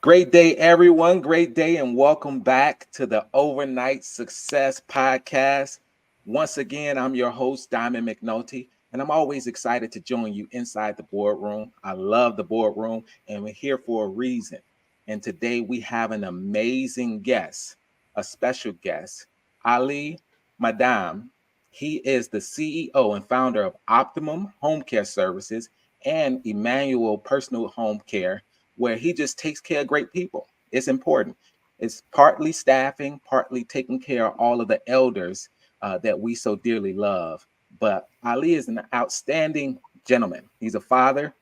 Great day, everyone. Great day, and welcome back to the Overnight Success Podcast. Once again, I'm your host, Diamond McNulty, and I'm always excited to join you inside the boardroom. I love the boardroom, and we're here for a reason. And today we have an amazing guest, a special guest, Ali Mdamu. He is the CEO and founder of Optimum Home Care Services and Emanuel Personal Home Care, where he just takes care of great people. It's important. It's partly staffing, partly taking care of all of the elders that we so dearly love. But Ali is an outstanding gentleman. He's a father,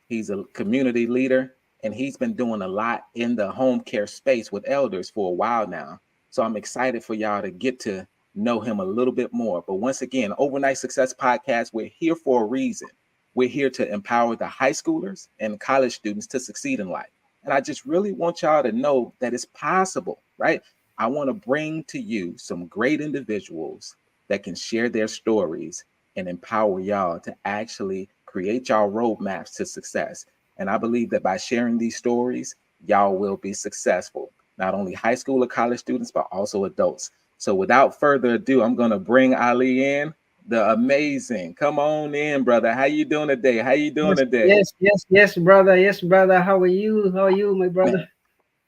he's a community leader, and he's been doing a lot in the home care space with elders for a while now. So I'm excited for y'all to get to know him a little bit more. But once again, Overnight Success Podcast, we're here for a reason. We're here to empower the high schoolers and college students to succeed in life. And I just really want y'all to know that it's possible, right? I want to bring to you some great individuals that can share their stories and empower y'all to actually create y'all roadmaps to success. And I believe that by sharing these stories, y'all will be successful, not only high school or college students, but also adults. So without further ado, I'm going to bring Ali in, the amazing. Come on in, brother. How you doing today? How you doing Yes, today? yes, yes, yes, brother. Yes, brother. How are you? How are you, my Man, brother?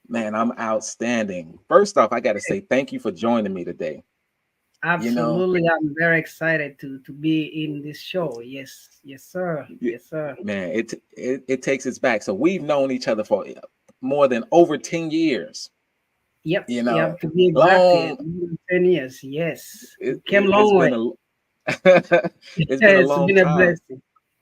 man, I'm outstanding. First off, I got to say thank you for joining me today. You know, Absolutely. I'm very excited to be in this show. Yes, yes, sir. y- Yes, sir. man, it takes us back. So we've known each other for more than over 10 years. Yep, You know, yep. To be exact, long 10 years. Yes, we came a it's long way. been a it's been a It's long been a time. blessing.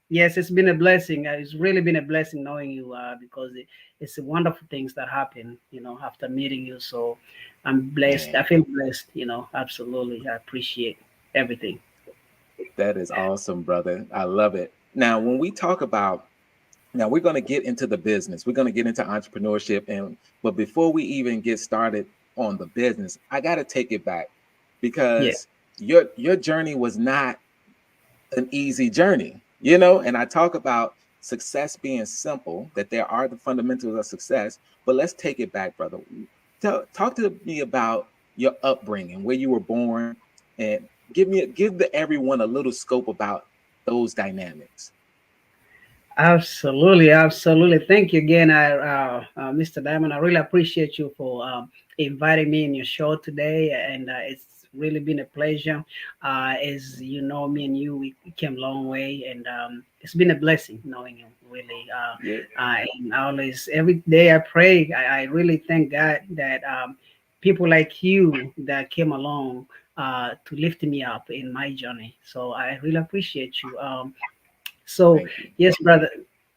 Yes, it's been a blessing. It's really been a blessing knowing you because it's a wonderful things that happen, after meeting you. So I'm blessed. I Man, feel blessed, absolutely. I appreciate everything. that is awesome, brother. I love it. Now, when we talk about now we're going to get into the business. We're going to get into entrepreneurship and but before we even get started on the business, I got to take it back Yeah. because your journey was not an easy journey, you know, and I talk about success being simple, that there are the fundamentals of success, but let's take it back, brother. Talk to me about your upbringing, where you were born, and give the everyone a little scope about those dynamics. Absolutely, absolutely. Thank you again, Mr. Diamond. I really appreciate you for inviting me in your show today, and it's really been a pleasure. As you know, me and you, we came a long way, and it's been a blessing knowing you. Really, Yeah. and always every day I pray. I really thank God that people like you that came along to lift me up in my journey. So I really appreciate you. So Thank you. yes, brother.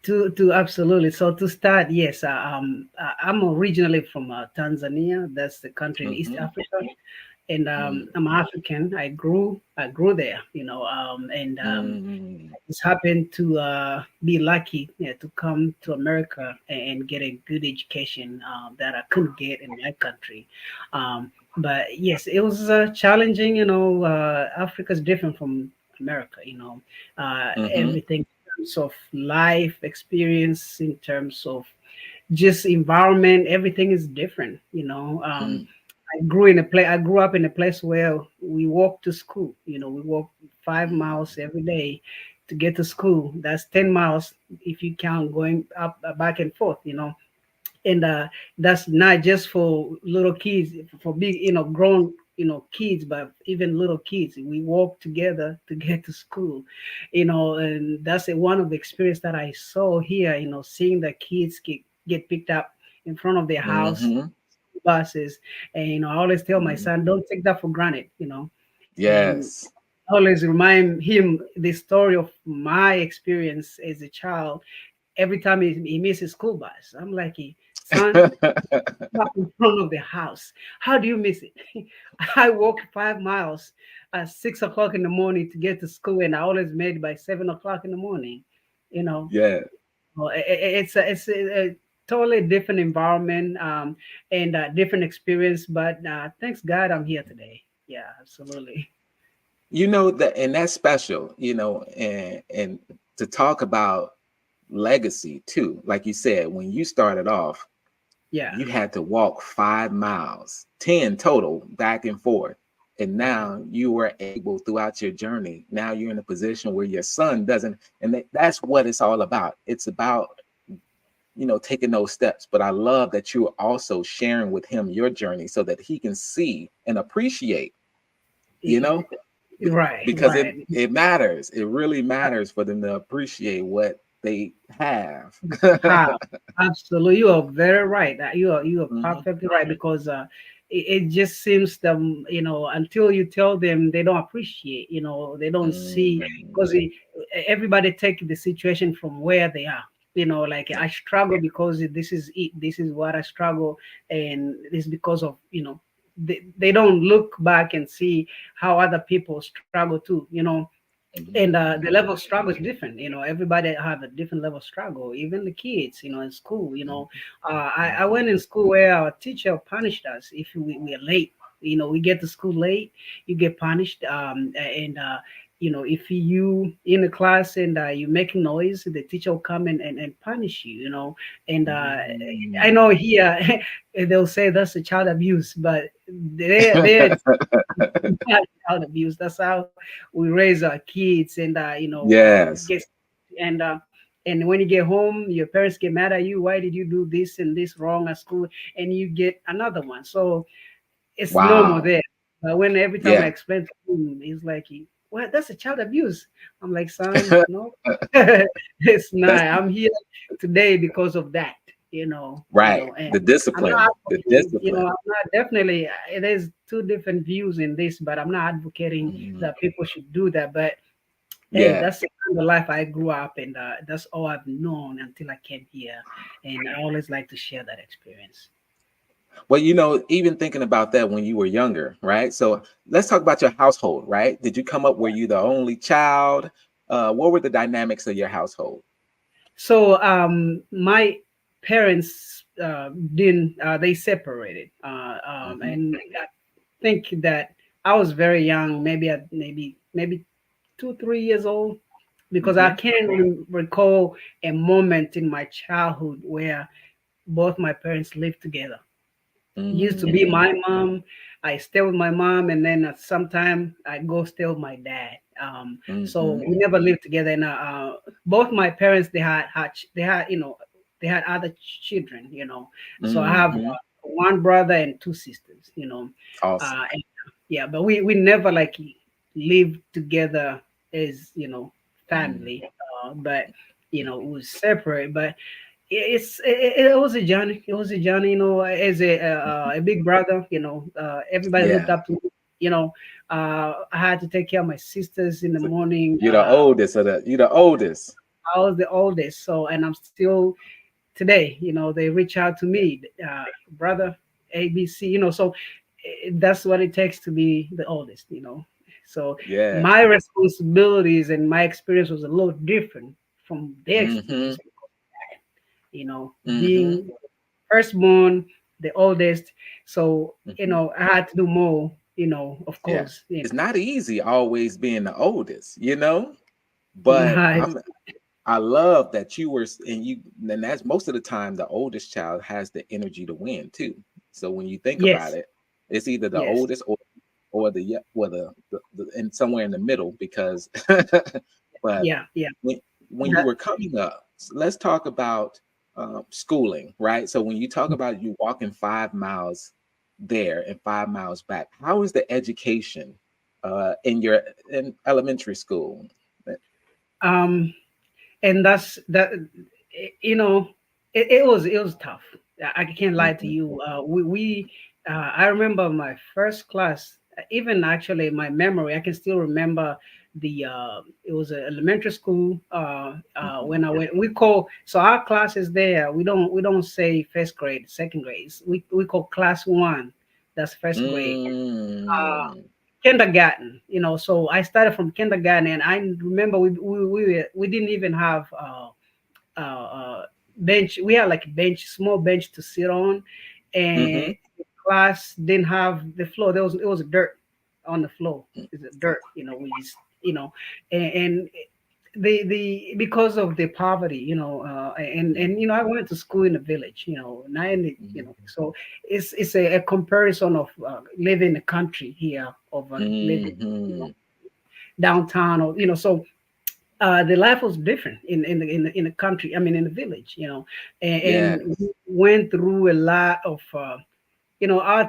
To absolutely. So to start, yes, I'm originally from Tanzania. That's the country in East Mm-hmm. Africa, and Mm, I'm African. I grew there, and mm, I just happened to be lucky, to come to America and get a good education that I couldn't get in my country. But yes, it was challenging. Africa is different from America. mm-hmm. Everything in terms of life experience, in terms of just environment, everything is different. Mm, I grew up in a place where we walk to school. We walk 5 miles mm, every day to get to school. That's 10 miles if you count going up, back and forth. And that's not just for little kids, for big, grown, kids, but even little kids. We walk together to get to school, and that's one of the experience that I saw here. Seeing the kids get picked up in front of their house mm-hmm. buses. And I always tell my Mm. son, don't take that for granted. And Yes. I always remind him the story of my experience as a child. Every time he misses school bus, I'm like, son, up in front of the house. How do you miss it? I walk 5 miles at 6 o'clock in the morning to get to school, and I always made by 7 o'clock in the morning. You know, Yeah. it's a totally different environment, and different experience. But thanks God, I'm here today. Yeah, absolutely. You know that, and that's special, you know, and to talk about legacy too. Like you said, when you started off, Yeah. You had to walk 5 miles, 10 total, back and forth. And now you were able throughout your journey. Now you're in a position where your son doesn't, and that's what it's all about. It's about, taking those steps. But I love that you're also sharing with him your journey so that he can see and appreciate, you Y- know, Right, because it right. it matters. It really matters for them to appreciate what they have. How? Absolutely, you are very right. You are Mhm, perfectly right because it just seems them, until you tell them, they don't appreciate. They don't see mhm, because everybody take the situation from where they are. Like yeah, I struggle because this is it. This is what I struggle, and it's because of they don't look back and see how other people struggle too. And mhm, the level of struggle is different. Everybody have a different level of struggle, even the kids in school. I mhm, went in school where our teacher punished us if we are late. We get to school late, you get punished. And if you in the class and you making noise, the teacher will come and punish you. And I mhm. know here they'll say that's a child abuse, but they not child abuse. That's how we raise our kids, and Yes. get and when you get home, your parents get mad at you. Why did you do this and this wrong at school? And you get another one. So it's normal Wow. there. But when every time I Yeah. explain to him, he's like, "What? That's a child abuse." I'm like, "Son, no, it's not. That's I'm here today because of that." right. And The I'm not discipline. The advocating. discipline. I'm not definitely. There's two different views in this, but I'm not advocating Mhm. that people should do that. But hey, Yeah. that's the kind of life I grew up, and that's all I've known until I came here, and I always like to share that experience. Well, even thinking about that when you were younger, right? So let's talk about your household, right? Did you come up, were you the only child? What were the dynamics of your household? So my parents didn't they separated, Hmm. and I think that I was very young, maybe 2 3 years old, because I Hmm. can't recall a moment in my childhood where both my parents lived together. Used to be Mm, my mom. I stay with my mom, and then at some time I go stay with my dad. So hmm, we never lived together. And both my parents they had other children. So I have hmm. one brother and two sisters. Awesome. And, yeah, but we never like lived together as Mm, family. But it was separate. But it was a journey. It was a journey, as a big brother. Everybody looked yeah. up to me. I had to take care of my sisters in the So morning. you're the oldest you're the oldest. I was the oldest, so and I'm still today. They reach out to Yeah. me, brother ABC. So that's what it takes to be the oldest. So Yeah. my responsibilities and my experience was a little different from their Hmm. experience. Hmm. Being firstborn, the oldest. So, Hmm. I had to do more, of Yeah. course. It's not easy always being the oldest. But Nice. I love that you were, and that's most of the time the oldest child has the energy to win too. So when you think about Yes, it, it's either the yes. oldest or the and somewhere in the middle because but Yeah, yeah. when you That, were coming up, let's talk about schooling, right? So when you talk about you walking 5 miles there and 5 miles back, how is the education in elementary school? um, and that's that. You know, it was tough. I can't lie to Mhm, you. I remember my first class. Even actually, my memory, I can still remember it was an elementary school. mhm. When I went, we call so our classes there. We don't say first grade, second grade. We call class one. That's first grade. Mm, Kindergarten. So I started from kindergarten, and I remember we didn't even have uh, uh, bench. We had like a bench, small bench to sit on, and mhm, the class didn't have the floor. It was dirt on the floor. It's a dirt. We just and the because of the poverty, and I went to school in the village, not in the, Mhm. so it's a comparison of living in the country here over living, you know, Mhm. downtown, or so the life was different in the country. I mean, in the village, and Yes. we went through a lot of our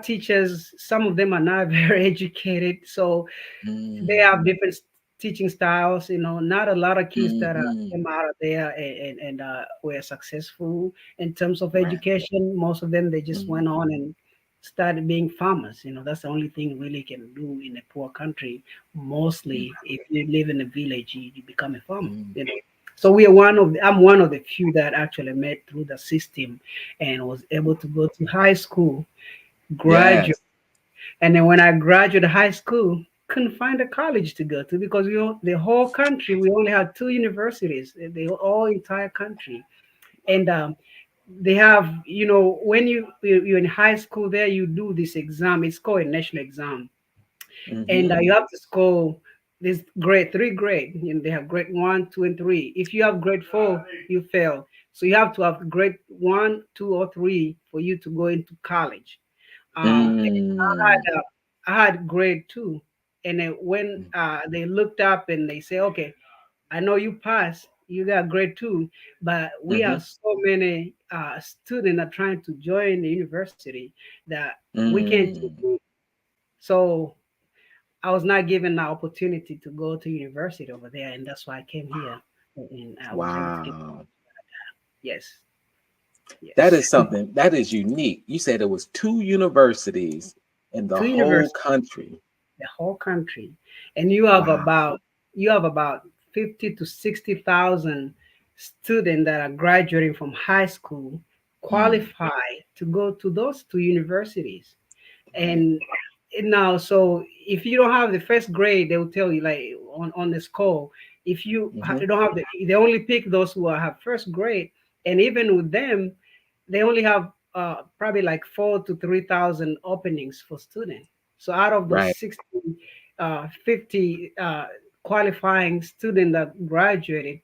teachers. Some of them are not very educated, so they have Mm. different teaching styles. Not a lot of kids that Mhm. came out of there and were successful in terms of Right. education. Most of them, they just went Mhm. on and started being farmers. That's the only thing really can do in a poor country. Mm. Mostly, if you live in a village, you become a farmer. Mm. So I'm one of the few that actually met through the system and was able to go to high school, graduate, Yes. and then when I graduated high school, couldn't find a college to go to because the whole country, we only had two universities, the whole entire country. And they have, when you're in high school there, you do this exam. It's called a national exam. And Mhm. you have to score this grade, three grade. They have grade one, two, and three. If you have grade four, you fail. So you have to have grade one, two, or three for you to go into college. Mm. I had grade two, and then when they looked up and they say, "Okay, I know you passed, you got grade two, but we have Mhm. so many students are trying to join the university that we can't take Mm. you." So I was not given the opportunity to go to university over there, and that's why I came here, and I was able to get. Wow. Yes, That yes. is something that is unique. You said there was two universities in the Two whole universities, country. the whole country, and Wow. you have about 50 to 60,000 students that are graduating from high school, Mm. qualified to go to those two universities. Right. And now, so if you don't have the first grade, they will tell you, like, on the score. If you Mhm. don't have they only pick those who have first grade, and even with them, they only have probably like 4 to 3,000 openings for students. So out of those Right. 60, 50 qualifying students that graduated,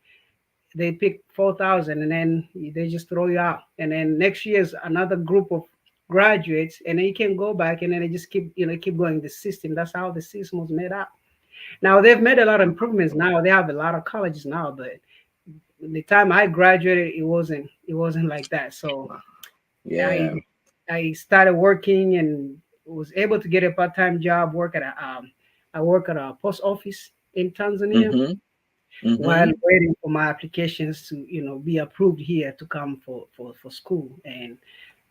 they pick 4,000, and then they just throw you out. And then next year's another group of graduates, and then you can go back, and then they just keep going. The system. That's how the system was made up. Now they've made a lot of improvements. Now they have a lot of colleges now, but the time I graduated, it wasn't like that. So Wow. I Yeah. I started working and was able to get a part-time job. I work at a post office in Tanzania Mhm. while Mhm. waiting for my applications to be approved here to come for school. And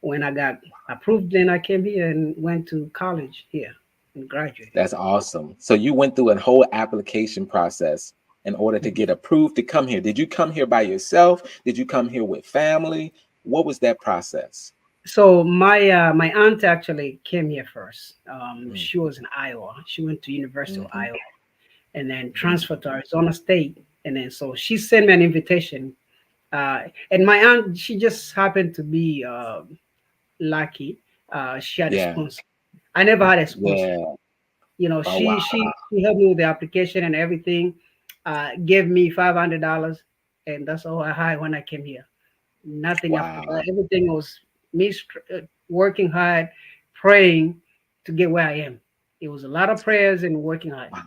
when I got approved, then I came here and went to college here and graduated. That's awesome. So you went through a whole application process in order to get approved to come here. Did you come here by yourself? Did you come here with family? What was that process? So my aunt actually came here first. Mm. She was in Iowa. She went to University of Mhm. Iowa and then Mhm. transferred to Arizona State. And then so she sent me an invitation. And my aunt, she just happened to be lucky. She had a Yeah. sponsor. I never had a sponsor. Yeah. Oh wow. She helped me with the application and everything. Gave me $500, and that's all I had when I came here. Nothing after that. Wow. Everything was me working hard, praying to get where I am. It was a lot of prayers and working hard. Wow.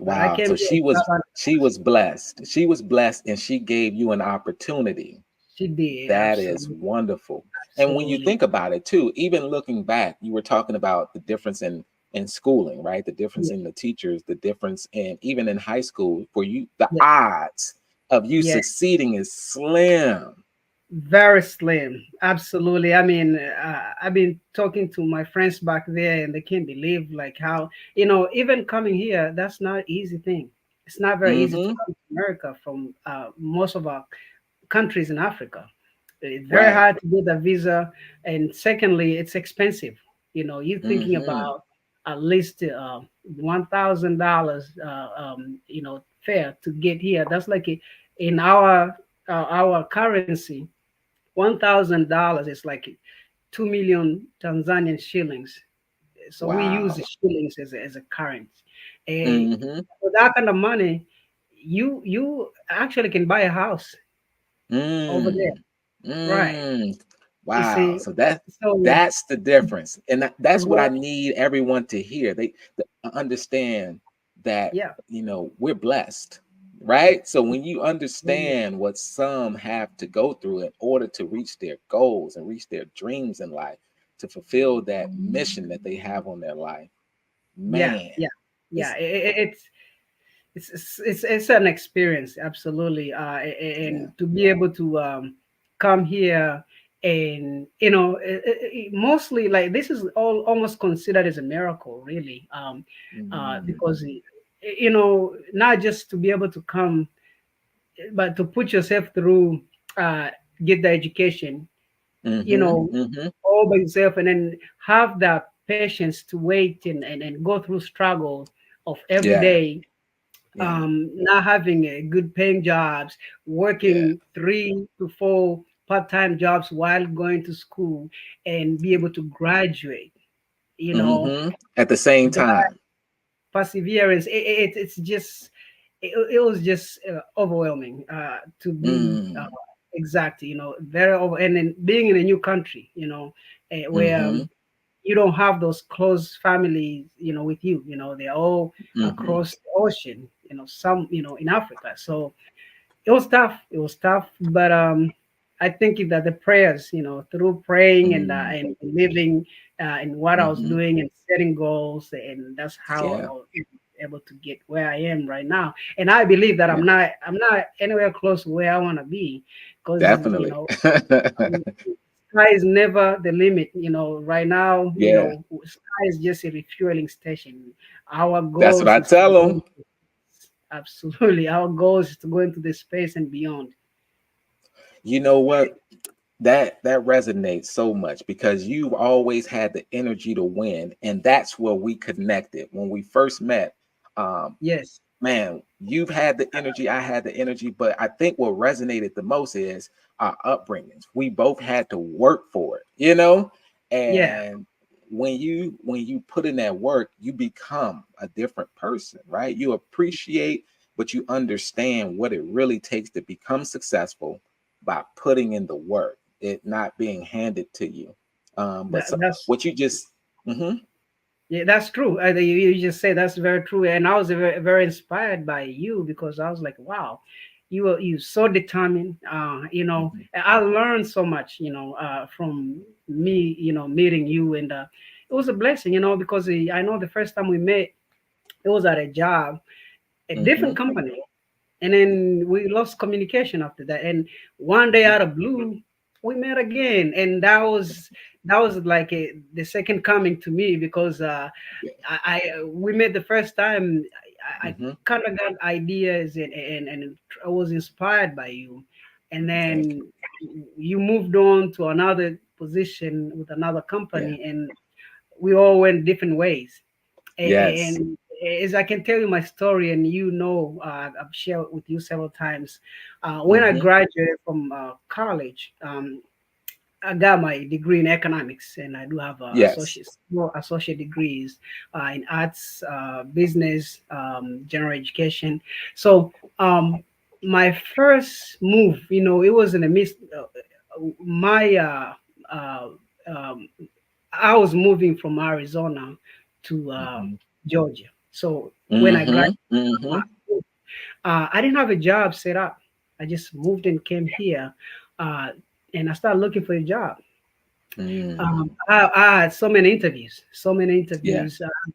But I Wow. came So here with she 500. was blessed. She was blessed and she gave you an opportunity. She did That is absolutely, wonderful. And when you absolutely. think about it too, even looking back, you were talking about the difference in schooling, right? The difference Yeah, in the teachers, the difference in even in high school for you, the yeah, odds of you yeah. succeeding is slim. Very slim. Absolutely. I mean, I've been talking to my friends back there, and they can't believe like how even coming here. That's not easy thing. It's not very easy to Mm-hmm. come to America from most of our countries in Africa. It's very Right. hard to get a visa, and secondly, it's expensive. You're thinking Mm-hmm. about at least $1,000, fare to get here. That's like in our currency, $1,000 is like 2 million Tanzanian shillings. So we use the Wow. shillings as a currency. And Mm-hmm. for that kind of money, you actually can buy a house over there, Mm, right? mm. You Wow. see, So so that's the difference, and that's what I what? need everyone to hear. They understand that Yeah, we're blessed, right? So when you yeah, understand what some have to go through in order to reach their goals and reach their dreams in life, to fulfill that mission that they have on their life, yeah, man, yeah, yeah. it's It's an experience, absolutely, yeah. and to be able to come here, and mostly like this is all almost considered as a miracle, really, Mm, because not just to be able to come, but to put yourself through, uh, get the education, you mm-hmm, know, mm-hmm. all by yourself, and then have the patience to wait and go through struggle of every Yeah, day, yeah, not having a good paying jobs, yeah, working 3 to 4 part-time jobs while going to school, and be able to graduate, you know, mm-hmm. At the same that time. perseverance. It's just, it was just overwhelming, to be Mm, exact, very over, and then being in a new country, where mm-hmm, you don't have those close families, with you, they're all mm-hmm. across the ocean, some, in Africa. So it was tough. It was tough, but I think that the prayers, through praying Mm, and living in what I was mm-hmm. doing and setting goals, and that's how Yeah, I was able to get where I am right now. And I believe that yeah, I'm not anywhere close to where I want to be, because definitely. um, sky is never the limit. Right now, Yeah, sky is just a refueling station. Our that's what goals I is to tell go them. into, absolutely, our goals is to go into the space and beyond. You know what? That resonates so much because you've always had the energy to win, and that's where we connected when we first met. Um, Yes. Man, you've had the energy, I had the energy, but I think what resonated the most is our upbringings. We both had to work for it. Yeah. And when you put in that work, you become a different person, right? You appreciate, but you understand what it really takes to become successful by putting in the work, it not being handed to you. But That, so, that's what you just, mhm, Yeah, that's true. You just say that's very true, and I was very, very inspired by you, because I was like, wow, you so determined. mhm, I learned so much, from me, meeting you, and it was a blessing, because I know the first time we met, it was at a job, a different mhm, company, and then we lost communication after that. And one day mhm. out of blue, we met again, and that was like the second coming to me, because Yeah. I we met the first time. I Mhm. kind of got ideas, and I was inspired by you, and Thank then you. you moved on to another position with another Yeah. company, and we all went different ways. Yes. And as I can tell you my story, and I've shared with you several times. When I Mhm. graduated from college, I got my degree in economics, and I do have Yes. more associate degrees in arts, business, general education. So my first move, it was in the midst. My uh, um, I was moving from Arizona to Mhm. Georgia. So when I Mhm. graduated, Mhm. I didn't have a job set up. I just moved and came here, uh, and I started looking for a job. Mm. I had so many Yeah. interviews,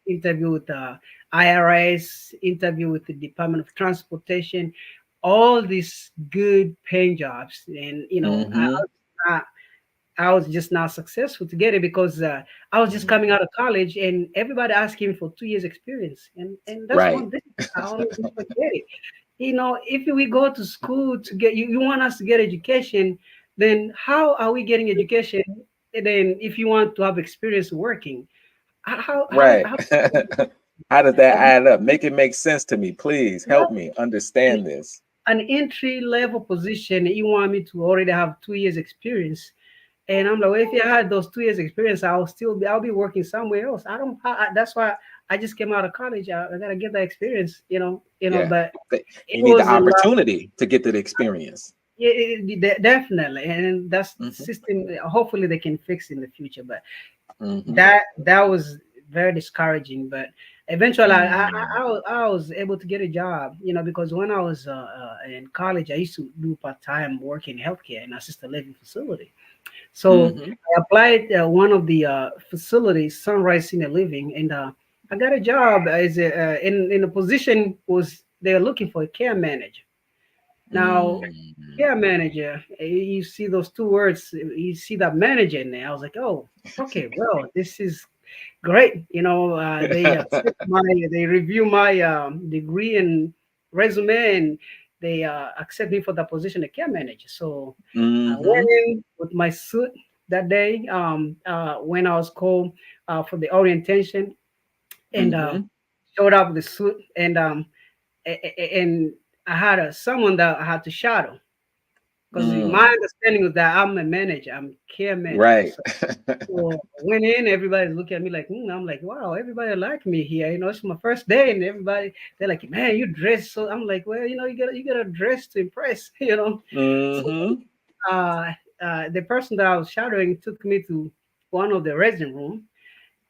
interview with the IRS, interview with the Department of Transportation, all these good paying jobs. And, Mhm. I, I was just not successful to get it, because I was just Mhm. coming out of college, and everybody asking for 2 years experience. And that's Right. one thing I always never get it. If we go to school to get you want us to get education, then how are we getting education? And then if you want to have experience working, Right. how How does that and add up? Make it make sense to me, please. Help me an understand this. an entry level position, you want me to already have 2 years experience? And I'm like, well, if I had those 2 years experience, I'll be working somewhere else. I don't. That's why. I just came out of college. I gotta get that experience, Yeah. But it You need the was a lot. opportunity to get to the experience. Yeah, definitely, and that's Hmm. system. Hopefully, they can fix in the future. But Hmm. that was very discouraging. But eventually, Mm. I was able to get a job, because when I was in college, I used to do part time work in healthcare in assisted living facility. So Hmm. I applied one of the facilities, Sunrise Senior Living, and I got a job as in a position was they're looking for a care manager. Now, Mm. care manager, you see those two words, you see that manager in there. I was like, oh, okay, well, this is great. They review my degree and resume, and they accept me for the position of care manager. So I went Hmm. in with my suit that day when I was called for the orientation, and Hmm. showed up with the suit, and and I had someone that I had to shadow because my Mm. understanding was that I'm a manager, I'm care manager. Right. So I went in, everybody's looking at me like, I'm like, wow, everybody like me here. It's my first day, and everybody they're like, man, you dress so. I'm like, well, you gotta dress to impress, So Hmm. uh, the person that I was shadowing took me to one of the resident room,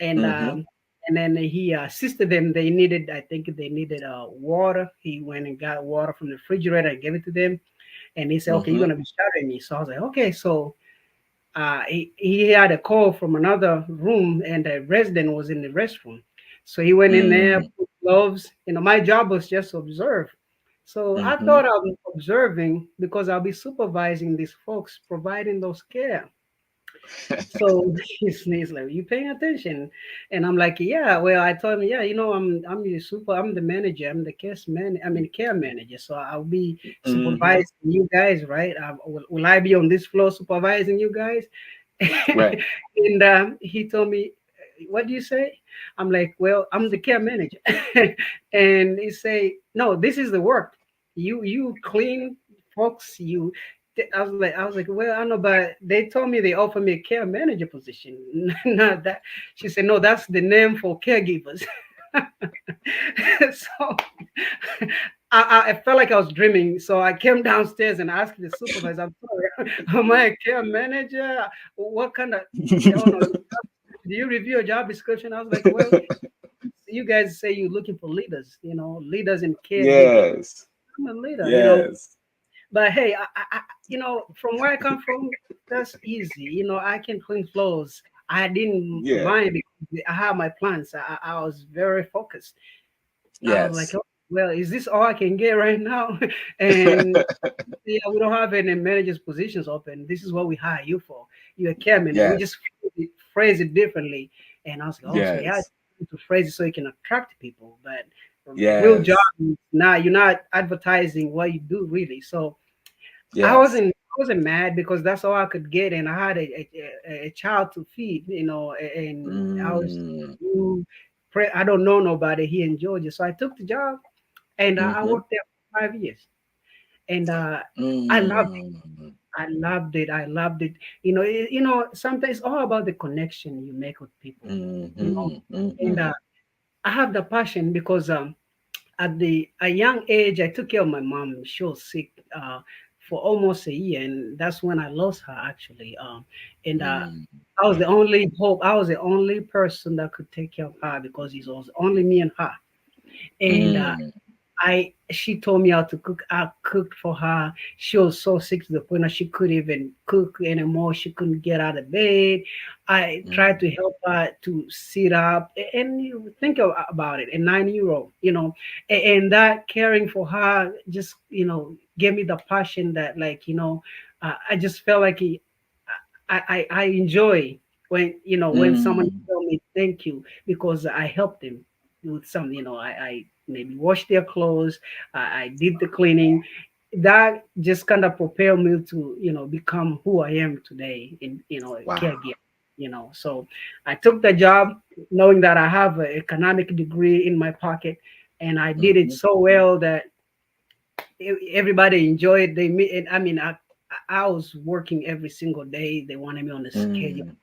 and Hmm. um, and then he assisted them. They needed, I think, they needed water. He went and got water from the refrigerator and gave it to them, and he said, okay, you're Hmm. gonna be shadowing me. So I was like, okay, so he had a call from another room, and the resident was in the restroom. So he went in there, Mm. put gloves. My job was just to observe. So I Hmm. thought I'm observing because I'll be supervising these folks, providing those care. So he's like, "You paying attention?" And I'm like, "Yeah." Well, I told him, "Yeah, I'm the manager. I'm the care manager. So I'll be Hmm. supervising you guys, right? Will I be on this floor supervising you guys?" Right. And he told me, "What do you say?" I'm like, "Well, I'm the care manager." And he say, "No, this is the work. You clean, folks. You." I was like, well, I know, but they told me they offered me a care manager position. Not that. She said, no, that's the name for caregivers. So I felt like I was dreaming. So I came downstairs and asked the supervisor, I'm sorry, am I a care manager? What kind of, oh no, do you review a job description? I was like, well, you guys say you're looking for leaders, leaders in caregiving. Yes. I'm a leader. Yes. But hey, from where I come from, that's easy. I can clean floors. I didn't Yeah. mind because I have my plans. I was very focused. I was like, Yes. oh, well, is this all I can get right now? And yeah, we don't have any managers positions open. This is what we hire you for. You're a care manager. We Yes. just phrase it differently. And I was like, oh, so yeah, Yes. to phrase it so you can attract people. But the real job Yes. is not, you're not advertising what you do really. So Yes. I wasn't mad because that's all I could get, and I had a child to feed, and I was Mm. you I don't know nobody here in Georgia, so I took the job, and I Hmm. worked there for 5 years, and I loved it. Mm. I loved it. I loved it. Sometimes it's all about the connection you make with people. You know, Hmm. and Hmm. I have the passion because at a young age, I took care of my mom. She was sick for almost a year, and that's when I lost her actually. And Mm. I was the only hope. I was the only person that could take care of her because it was only me and her. And Mm. she told me how to cook. I cooked for her. She was so sick to the point that she couldn't even cook anymore. She couldn't get out of bed. I tried Mm. to help her to sit up. And you think about it, a 9 year old, and that caring for her just, gave me the passion that, like, I just felt like I enjoy when someone Mm. tell me thank you because I helped them with some, I maybe washed their clothes, I did the cleaning. That just kind of propelled me to, become who I am today in, a Wow. caregiver. So I took the job knowing that I have an economic degree in my pocket, and I did it Hmm. so well that everybody enjoyed. They me and I mean I was working every single day. They wanted me on the schedule Mm.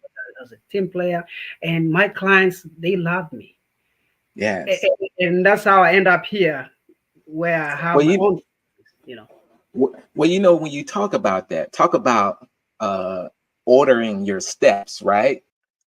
as a team player, and my clients, they loved me. Yes. And that's how I end up here, where I have Well, my own, you know. well, when you talk about that, talk about uh, ordering your steps, right?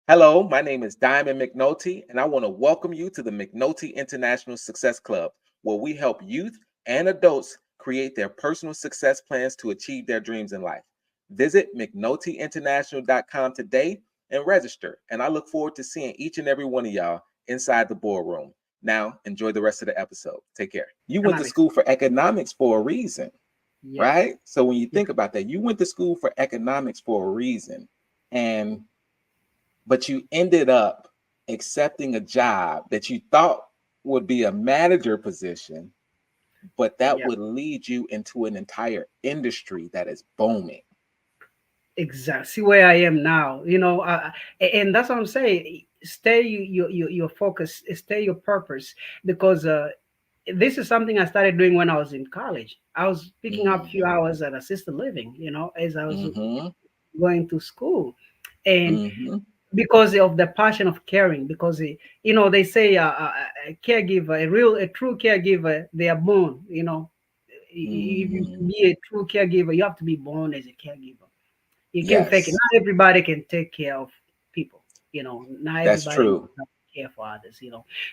Hello, my name is Diamond McNulty, and I want to welcome you to the McNulty International Success Club, where we help youth and adults create their personal success plans to achieve their dreams in life. Visit McNultyInternational.com today and register. And I look forward to seeing each and every one of y'all inside the boardroom. Now, enjoy the rest of the episode. Take care. You went to Economics. school for economics for a reason, Yes. right? So when you Yeah. think about that, you went to school for economics for a reason. And but you ended up accepting a job that you thought would be a manager position, but that Yeah. would lead you into an entire industry that is booming. Exactly. See where I am now. And that's what I'm saying. Stay your focus. Stay your purpose, because this is something I started doing when I was in college. I was picking up a few Mm-hmm. hours at assisted living, as I was Mm-hmm. going to school, and Mm-hmm. because of the passion of caring. Because they say a caregiver, a true caregiver, they are born. If you to Mm-hmm. be a true caregiver, you have to be born as a caregiver. You can fake it. Yes, Not everybody can take care of people. Not that's everybody knows true. how to care for others.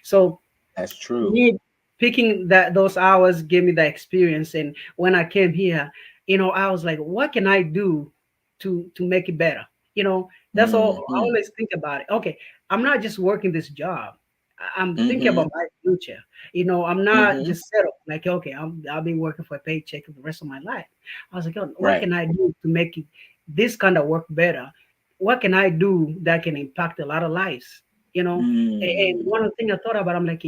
So That's true. me picking those hours gave me that experience. And when I came here, I was like, what can I do to make it better? That's all. I Mm-hmm. always think about it. Okay, I'm not just working this job. I'm thinking Mm-hmm. about my future. I'm not Mm-hmm. just settled like, okay, I'll be working for a paycheck for the rest of my life. I was like, oh, what Right. can I do to make this kind of work better? What can I do that can impact a lot of lives? And Mm-hmm. one of the things I thought about, I'm like,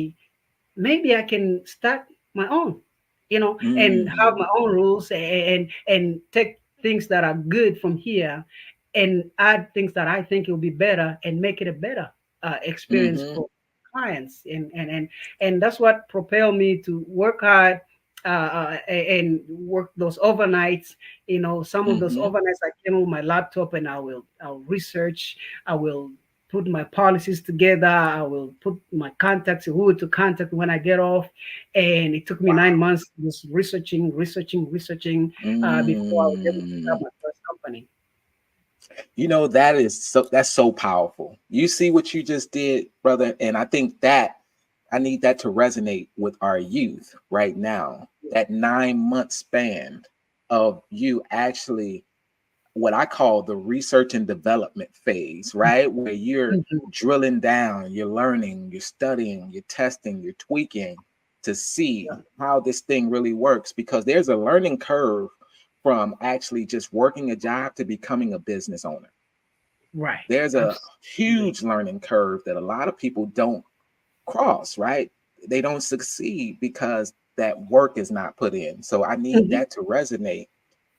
maybe I can start my own, and have Mm-hmm. my own rules, and take things that are good from here and add things that I think will be better and make it a better experience Mm-hmm. for clients. And that's what propelled me to work hard, and work those overnights. Some of those Mm-hmm. overnights I came with my laptop, and I'll research. I will put my policies together. I will put my contacts, who to contact when I get off. And it took me 9 months just researching, before I was able to start Mm. my first company. That's so powerful. You see what you just did, brother, and I think that I need that to resonate with our youth right now. That 9 month span of you actually what I call the research and development phase, right? Where you're Mhm. drilling down, you're learning, you're studying, you're testing, you're tweaking to see Yeah. how this thing really works because there's a learning curve from actually just working a job to becoming a business owner. Right. There's a Absolutely. huge learning curve that a lot of people don't cross, right? They don't succeed because that work is not put in. So I need Mhm. that to resonate.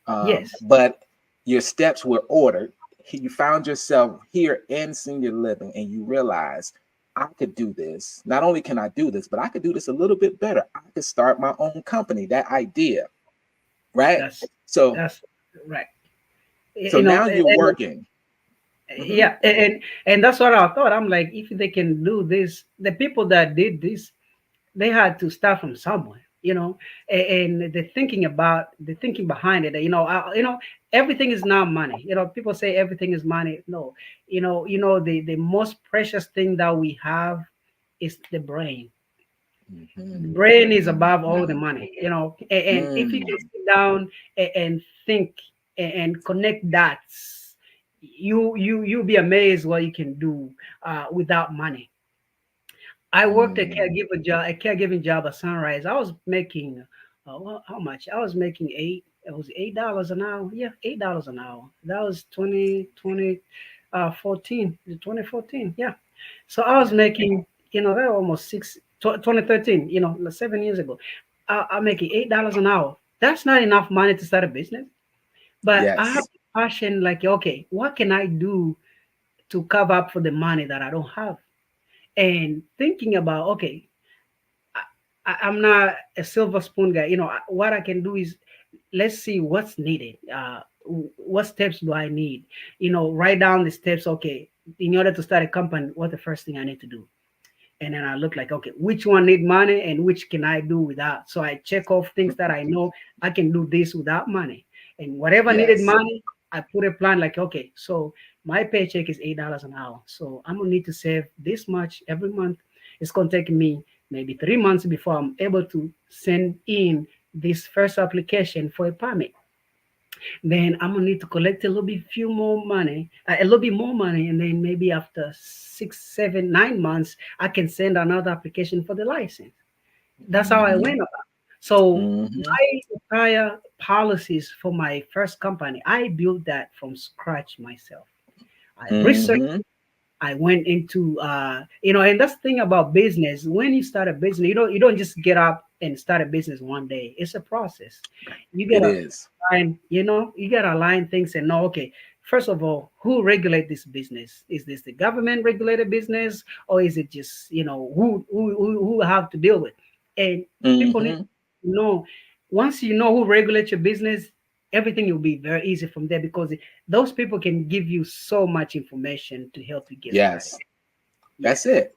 Yes. But your steps were ordered. You found yourself here in senior living and you realize I could do this. Not only can I do this, but I could do this a little bit better. I could start my own company, that idea, right? That's So that's right. so You know, now you're working. Mhm. yeah, and that's what I thought. I'm like, if they can do this, the people that did this, they had to start from somewhere, and the thinking behind it. Everything is not money. People say everything is money. No, the most precious thing that we have is the brain. The Mhm. brain is above all the Mhm. money. And if you can Mm. sit down and think and connect dots, you'll be amazed what you can do without money. I worked Mm. a caregiving job at Sunrise. I was making, well, how much? I was making it was $8 an hour. Yeah, $8 an hour. That was 2014. Yeah. So I was Yeah. making, that almost 2013, like 7 years ago. I'm making $8 an hour. That's not enough money to start a business. But I have Yes. passion, like, okay, what can I do to cover up for the money that I don't have? And thinking about, okay, I'm not a silver spoon guy. What I can do is, let's see what's needed. What steps do I need? Write down the steps. Okay, in order to start a company, what the first thing I need to do? and then I look like, okay, which one need money and which can I do without? So I check off things that I know I can do this without money, and whatever needed Yes. money, I put a plan like, okay, so my paycheck is $8 an hour, so I'm gonna need to save this much every month. It's gonna take me maybe 3 months before I'm able to send in this first application for a permit. Then I'm gonna need to collect a little bit few more money, a little bit more money, and then maybe after 6, 7, 9 months, I can send another application for the license. That's how I Mm-hmm. went about. So Mm-hmm. my entire policies for my first company, I built that from scratch myself. I researched. Mm-hmm. I went into and that's the thing about business. When you start a business, you don't just get up and start a business one day. It's a process. You It gotta is. you gotta align things and know, okay, first of all, who regulate this business? Is this the government regulated business, or is it just who have to deal with? And people need Mm-hmm. to know. Once you know who regulates your business, everything will be very easy from there, because those people can give you so much information to help you get started. Yes. That's Yes, it.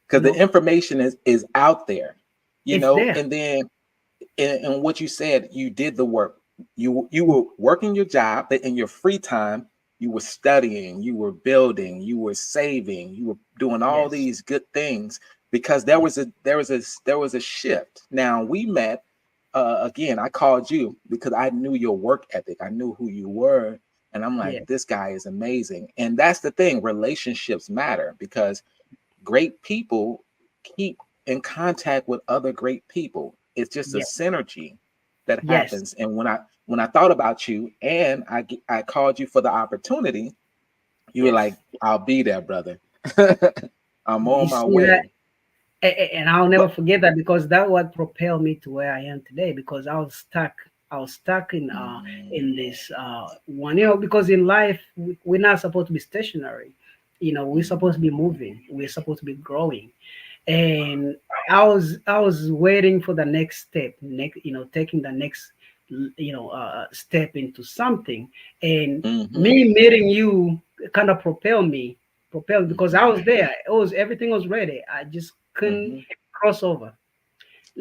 Because the information is out there, it's there. and then and what you said, you did the work. You were working your job, but in your free time, you were studying, you were building, you were saving, you were doing all Yes, these good things because yes, there was a shift. Now we met again. I called you because I knew your work ethic. I knew who you were, and I'm like, yes, this guy is amazing. And that's the thing. Relationships matter because great people keep in contact with other great people. It's just a yes, synergy that yes. happens. And when I thought about you and I called you for the opportunity, you were like, Yes. "I'll be there, brother. I'm You on my see that? way." And I'll never But forget that, because that what propelled me to where I am today, because I was stuck. I was stuck in mm, this one, because in life we're not supposed to be stationary. We're supposed to be mm, moving. We're supposed to be growing. And I was waiting for the next step, taking the next step into something. And mhm, me meeting you kind of propelled, because I mhm, was there. Everything was ready. I just couldn't mhm. cross over.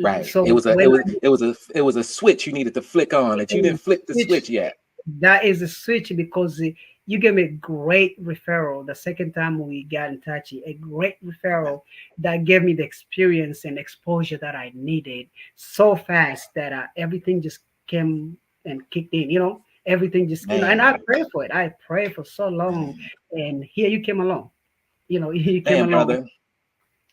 Right. So when It was a switch you needed to flick on that you didn't flick the switch, switch yet. that is a switch, because you gave me a great referral the second time we got in touch. A great referral that gave me the experience and exposure that I needed so fast that everything just came and kicked in. Everything just, and I Man, prayed for it. I prayed for so long, man, and here you came along. You came man, along. brother.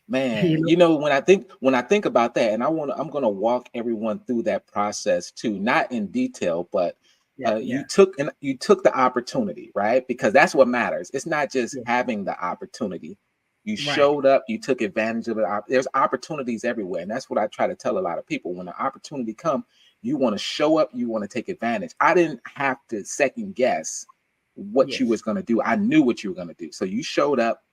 Man, You know, when I think about that, and I'm gonna walk everyone through that process too, not in detail, but yeah, you yeah, took the opportunity, right? Because that's what matters. It's not just yeah, having the opportunity. You right. showed up, you took advantage of it. There's opportunities everywhere, and that's what I try to tell a lot of people. When the opportunity come, you want to show up, you want to take advantage. I didn't have to second guess what you Yes. was gonna do. I knew what you were gonna do. So you showed up,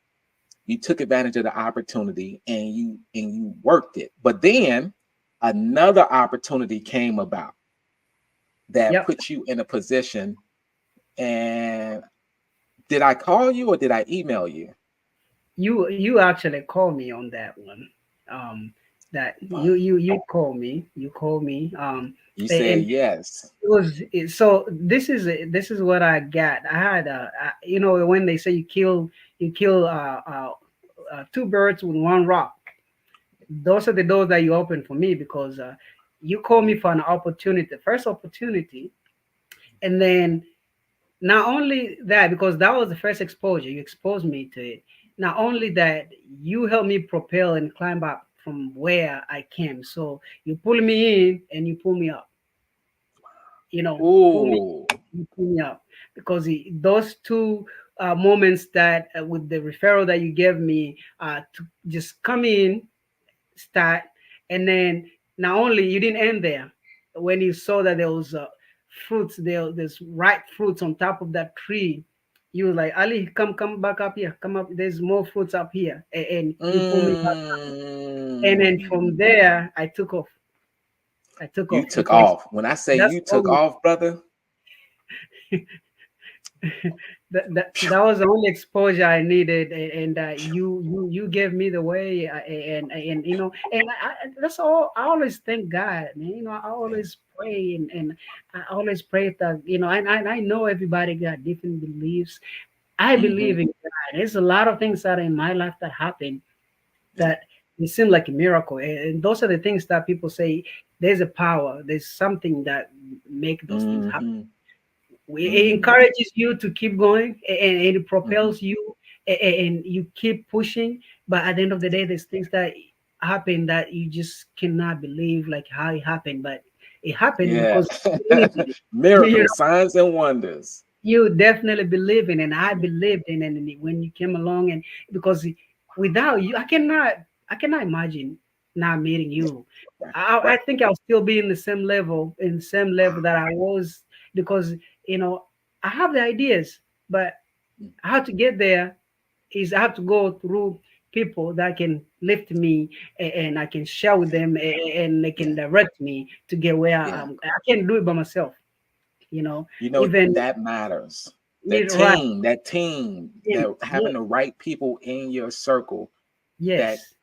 you took advantage of the opportunity and you worked it. But then another opportunity came about that Yep. puts you in a position. And did I call you or did I email you? You actually called me on that one. That you call me. You call me. You said And yes. so this is what I got. I had when they say you kill two birds with one rock. Those are the doors that you open for me, because you call me for an opportunity, first opportunity, and then not only that, because that was the first exposure, you exposed me to it. Not only that, you helped me propel and climb up from where I came. So you pull me in and you pull me up. Pull me, Oh, you pull me up, because those two moments that with the referral that you gave me to just come in, start, and then not only you didn't end there. When you saw that there was fruits there's ripe fruits on top of that tree, you were like, Ali, come back up here, come up, there's more fruits up here, and you pull me back up. And then from mm. there I took You off, took because off. When I say that's you took always off, brother, That was the only exposure I needed, and you gave me the way, and that's all. I always thank God, man. I always pray, and I always pray that I know everybody got different beliefs. I Mm-hmm. believe in God. There's a lot of things that in my life that happen Yeah. that it seem like a miracle, and those are the things that people say. There's a power. There's something that make those things happen. Mm-hmm. It Mm-hmm. encourages you to keep going, and it Mm-hmm. propels you, and you keep pushing. But at the end of the day, there's things that happen that you just cannot believe, like how it happened, but it happened Yeah. because you believed in it. You Miracles, signs, and wonders. you definitely believe in, and I believed in, and when you came along, and because without you, I cannot imagine not meeting Yeah. you. Right. I Right. think I'll still be in the same level, that I was, because I have the ideas, but how to get there is I have to go through people that can lift me, and I can share with them, and they can Yeah. direct me to get where Yeah. I can't do it by myself, you know, You know, even that matters. need right. That team, Yeah, that yeah, having the right people in your circle, that yes,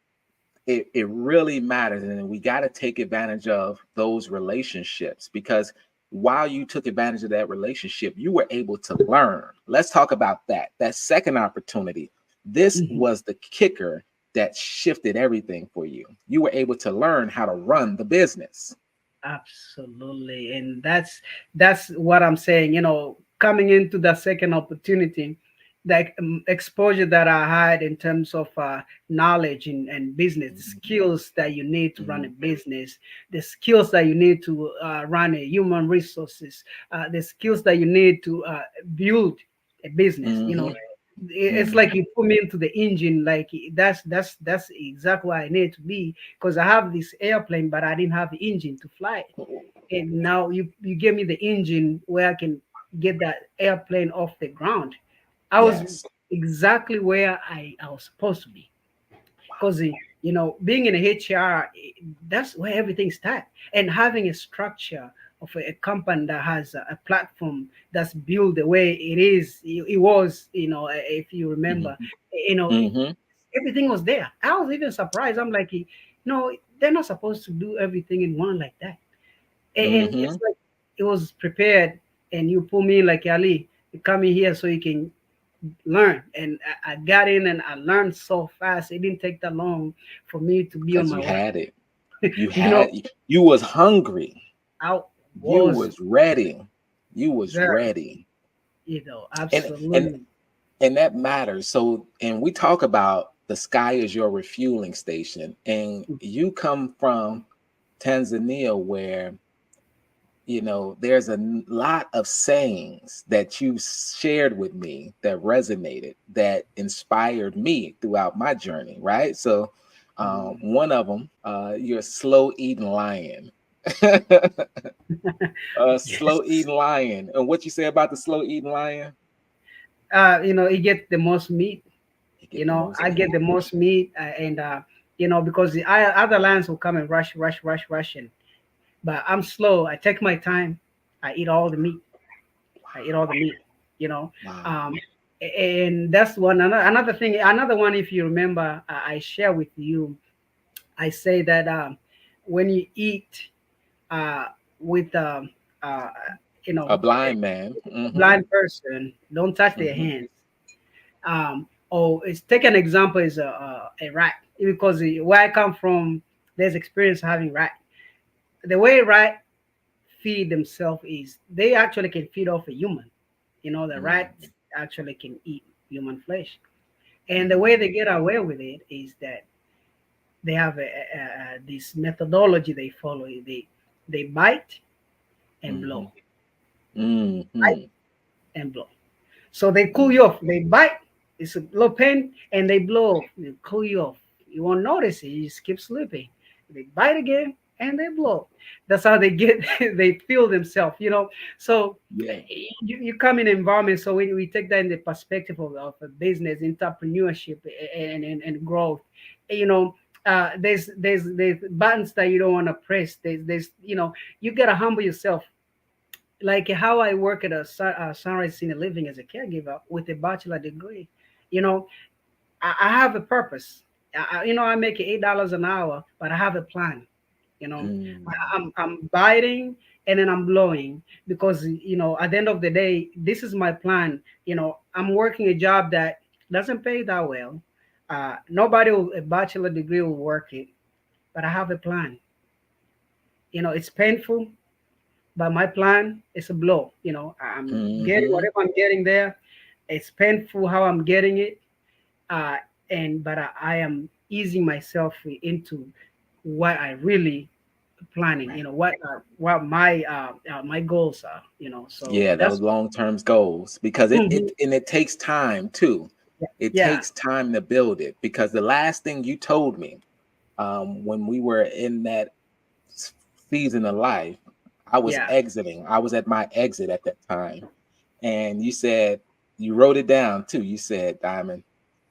it really matters. And we got to take advantage of those relationships, because while you took advantage of that relationship, you were able to learn. Let's talk about that. That second opportunity. This mhm, was the kicker that shifted everything for you. You were able to learn how to run the business. absolutely, and that's what I'm saying. Coming into the second opportunity, that exposure that I had in terms of knowledge and business, the Mhm. skills that you need to run a Mhm. business, the skills that you need to run a human resources, the skills that you need to build a business. Mhm. It's Mhm. like you put me into the engine. Like that's exactly why I need to be, because I have this airplane, but I didn't have the engine to fly it. And now you give me the engine where I can get that airplane off the ground. I was Yes. exactly where I was supposed to be, because being in a HR, that's where everything starts, and having a structure of a company that has a platform that's built the way it was, if you remember, Mhm. you know Mhm. everything was there. I was even surprised. I'm like, they're not supposed to do everything in one like that. And it's Mhm. like it was prepared, and you pull me like, Ali, you come in here so you can learn. And I got in and I learned so fast. It didn't take that long for me to be on Because my you way. had it. You you know had you was hungry. I You was was ready. You was very, ready. And and absolutely. and that matters. So, and we talk about the sky is your refueling station, and you come from Tanzania, where there's lot of sayings that you shared with me that resonated, that inspired me throughout my journey, right? So Mm. one of them, you're a slow eating lion. A slow Yes. eating lion. And what you say about the slow eating lion? He gets the most meat. You get the most I meat. get the most meat, and because the other lions will come and rush, rush, rush, rush, but I'm slow. I take my time. I eat all the meat. I eat all the meat. You know, Wow. um, and that's one another thing. Another one, if you remember, I share with you. I say that when you eat uh, with uh, A a blind man. Mm-hmm. blind person, don't touch their Mm-hmm. hands. Or it's take an example is a rat, because where I come from, there's experience having rat. The way rat feed themselves is they actually can feed off a human. The rat Mm-hmm. actually can eat human flesh, and the way Mm-hmm. they get away with it is that they have this methodology they follow. They bite and blow, bite Mm-hmm. and blow. So they cool you Mm-hmm. off. They bite, it's a little pain, and they blow. They cool you off. You won't notice it. You just keep sleeping. They bite again and they blow. That's how they get. They feel themselves. So Yeah. you come in environment. So we take that in the perspective of a business, entrepreneurship, and growth. You know. There's buttons that you don't want to press. There's you gotta humble yourself like how I work at a Sunrise Senior Living as a caregiver with a bachelor degree. You know, I have a purpose. I make $8 an hour, but I have a plan. You know, Mm, I'm biting and then I'm blowing because at the end of the day, this is my plan. I'm working a job that doesn't pay that well. Nobody with a bachelor degree will work it, but I have a plan. It's painful, but my plan is a blow. I'm getting mm-hmm. whatever I'm getting there. It's painful how I'm getting it, uh, and but I am easing myself into what I really planning. Right. What my goals are. So Yeah, those that's long-term goals, because it mhm, it and it takes time too. It yeah, takes time to build it, because the last thing you told me, when we were in that season of life, I was yeah. exiting. I was at my exit at that time. And you said, you wrote it down too. You said, Diamond,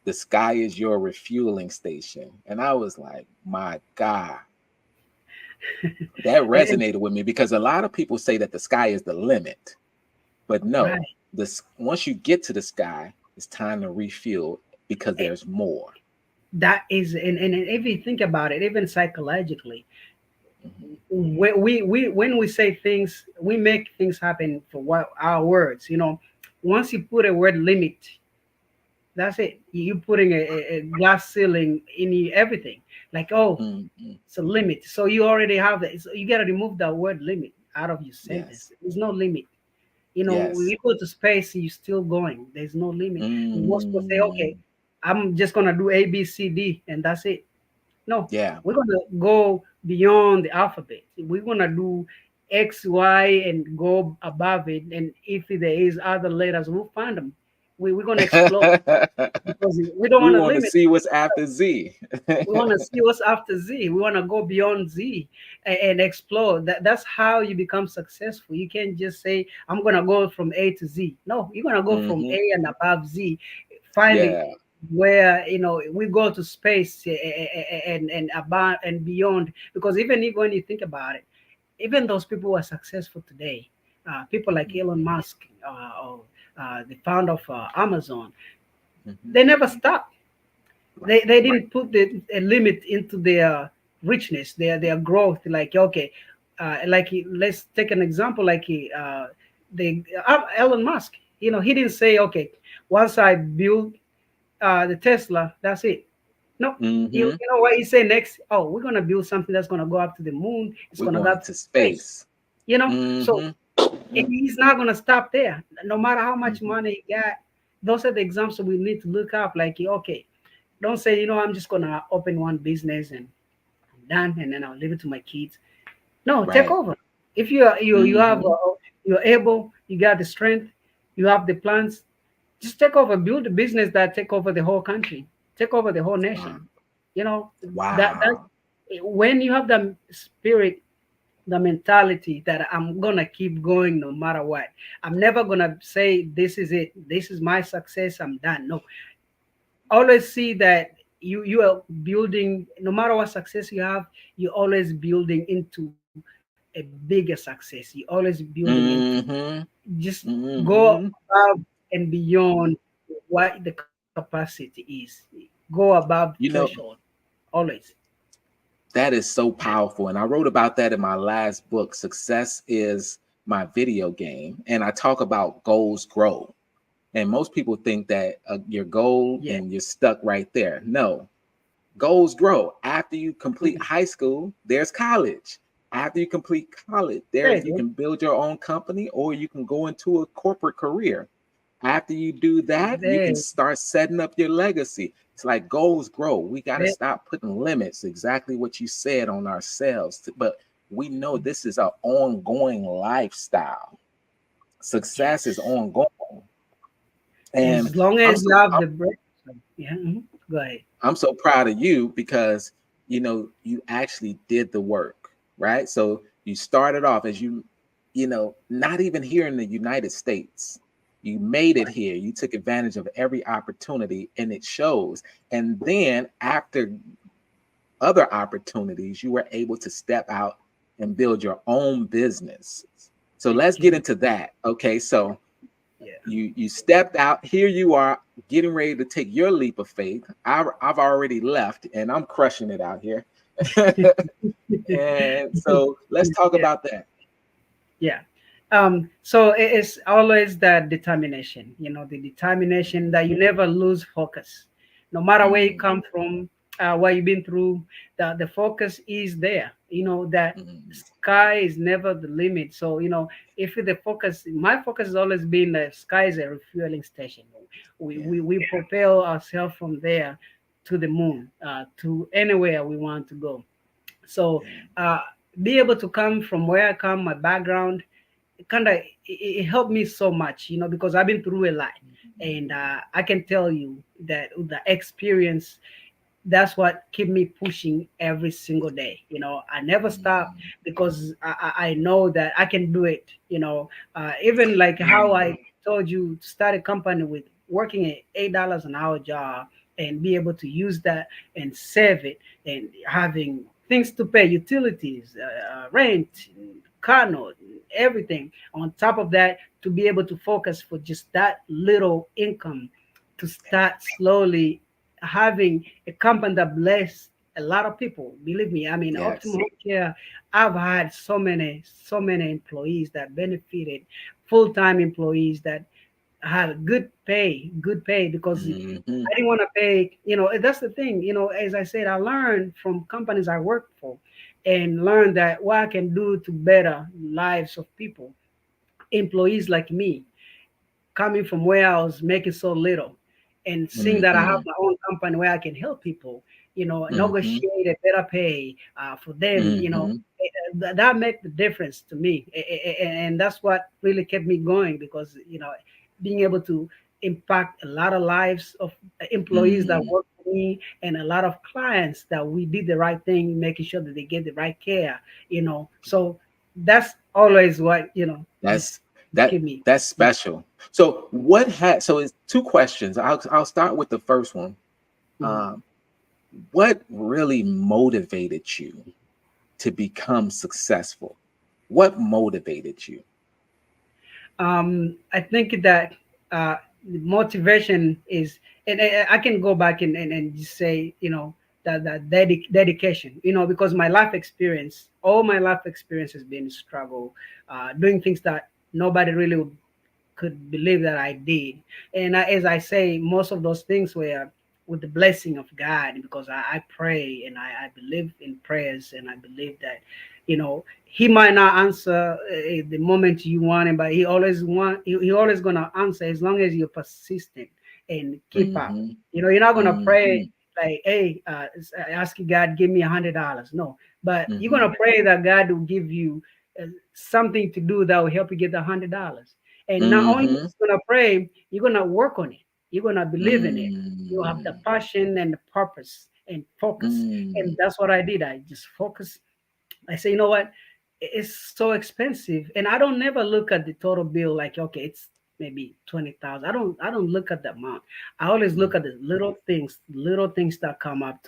the sky is your refueling station. And I was like, my God, that And resonated with me, because a lot of people say that the sky is the limit. But no, right, this once you get to the sky, it's time to refuel, because eh, there's more. that is, and if you think about it, even psychologically, Mhm. when we say things, we make things happen for what our words. Once you put a word limit, that's it. You putting a glass ceiling in everything. Like, oh, Mhm. it's a limit. So you already have that. So you got to remove that word limit out of your Yes. sentence. There's no limit. When Yes. you go to space, you're still going. There's no limit. Most people say, okay, Mm. I'm just gonna do A, B, C, D, and that's it. No, Yeah. we're gonna go beyond the alphabet. We're gonna do X, Y, and go above it. And if there is other letters, we'll find them. We're gonna explore because we don't We want to want to limit. see what's after Z. We want to see what's after Z. We want to go beyond Z and explore. That's how you become successful. You can't just say, I'm going to go from A to Z. No, you're going to go from Hmm. A and above Z, finding Yeah. where we go to space and above and beyond. Because even if, when you think about it, even those people who are successful today, people like Hmm. Elon Musk, or the founder of Amazon, Hmm. they never stop. Right. They didn't put a limit into their richness, their growth. Like, okay, let's take an example, like the Elon Musk. He didn't say, okay, once I build the Tesla, that's it. No, you Hmm. know what he said next? Oh, we're gonna build something that's gonna go up to the moon. It's We're gonna go going up to into space. space. So Hmm. and he's not gonna stop there. No matter how much Hmm. money he got, those are the examples we need to look up. Like, okay, don't say, I'm just gonna open one business and I'm done, and then I'll leave it to my kids. No, take Right. over. If you have Hmm. you're able, you got the strength, you have the plans, just take over. Build a business that take over the whole country, take over the whole Wow. nation. You know that Wow. when you have the spirit, the mentality that I'm gonna keep going no matter what. I'm never gonna say this is it. This is my success. I'm done. No, always see that you are building. No matter what success you have, you're always building into a bigger success. You're always building into Hmm. just go Hmm. above and beyond what the capacity is. Go above the You know, threshold. Always. that is so powerful. And I wrote about that in my last book, Success is My Video Game. And I talk about goals grow. And most people think that your goal Yeah. and you're stuck right there. No, goals grow. After you complete Mhm. high school, there's college. After you complete college, There there's you you go. can build your own company, or you can go into a corporate career. After you do that, you can There. start setting up your legacy. It's like goals grow. We got to There. stop putting limits, exactly what you said, on ourselves. But we know this is an ongoing lifestyle. Success is Yes. ongoing. And As long I'm as you so have the breath. Yeah. Go ahead. I'm so proud of you, because you actually did the work, right? So you started off as not even here in the United States. You made it here. You took advantage of every opportunity, and it shows. And then after other opportunities, you were able to step out and build your own business. So let's get into that. Okay, so Yeah. you stepped out. Here you are getting ready to take your leap of faith. I've already left and I'm crushing it out here. And so let's talk Yeah. about that. Yeah. So it's always that determination, the determination that you never lose focus. No matter where you Mm, come from, what you've been through, the focus is there. That mm, sky is never the limit. So, if the focus, my focus has always been the sky is a refueling station. yeah, We propel ourselves from there to the moon, to anywhere we want to go. So, yeah. uh, be able to come from where I come, my background, kind of it helped me so much, because I've been through a lot, and I can tell you that the experience, that's what keep me pushing every single day. I never stop Mm, because I know that I can do it. Even like how I told you to start a company with working at $8 an hour job and be able to use that and save it and having things to pay, utilities, rent, car note, everything. On top of that, to be able to focus for just that little income to start slowly having a company that bless a lot of people. Believe me, I mean, yes. Optimum Healthcare, I've had so many employees that benefited, full-time employees that had good pay because Hmm. I didn't want to pay. That's the thing. As I said, I learned from companies I worked for, and learned that what I can do to better lives of people, employees like me, coming from where I was making so little, and seeing that I have Hmm. my own company where I can help people, Hmm. negotiate a better pay for them, Hmm. that make the difference to me. And that's what really kept me going because, being able to impact a lot of lives of employees that Mm. work for me and a lot of clients that we did the right thing, making sure that they get the right care, So that's always what, That's just that keep me. that's Yeah. special. So what had so it's two questions. I'll start with the first one. Mhm. Um, what really motivated you to become successful? What motivated you? I think that the motivation is, and I can go back and just say, that dedication, because my life experience, all my life experience has been struggle, doing things that nobody really could believe that I did. And as I say, most of those things were with the blessing of God because I pray and I believe in prayers and I believe that, He might not answer the moment you want him, but He always gonna answer as long as you're persistent and keep up. Hmm. You're not gonna pray Hmm. like, hey, I ask you, God, give me $100. No, but you're Hmm. gonna pray that God will give you something to do that will help you get the $100. And not only Hmm. just gonna pray, you're gonna work on it. You're gonna believe in it. You have the Mm. passion and the purpose and focus. And Mm. that's what I did. I just focus. I say, you know what? It's so expensive. And I don't never look at the total bill like, okay, it's maybe 20,000. I don't look at the amount. I always look at the little things that come up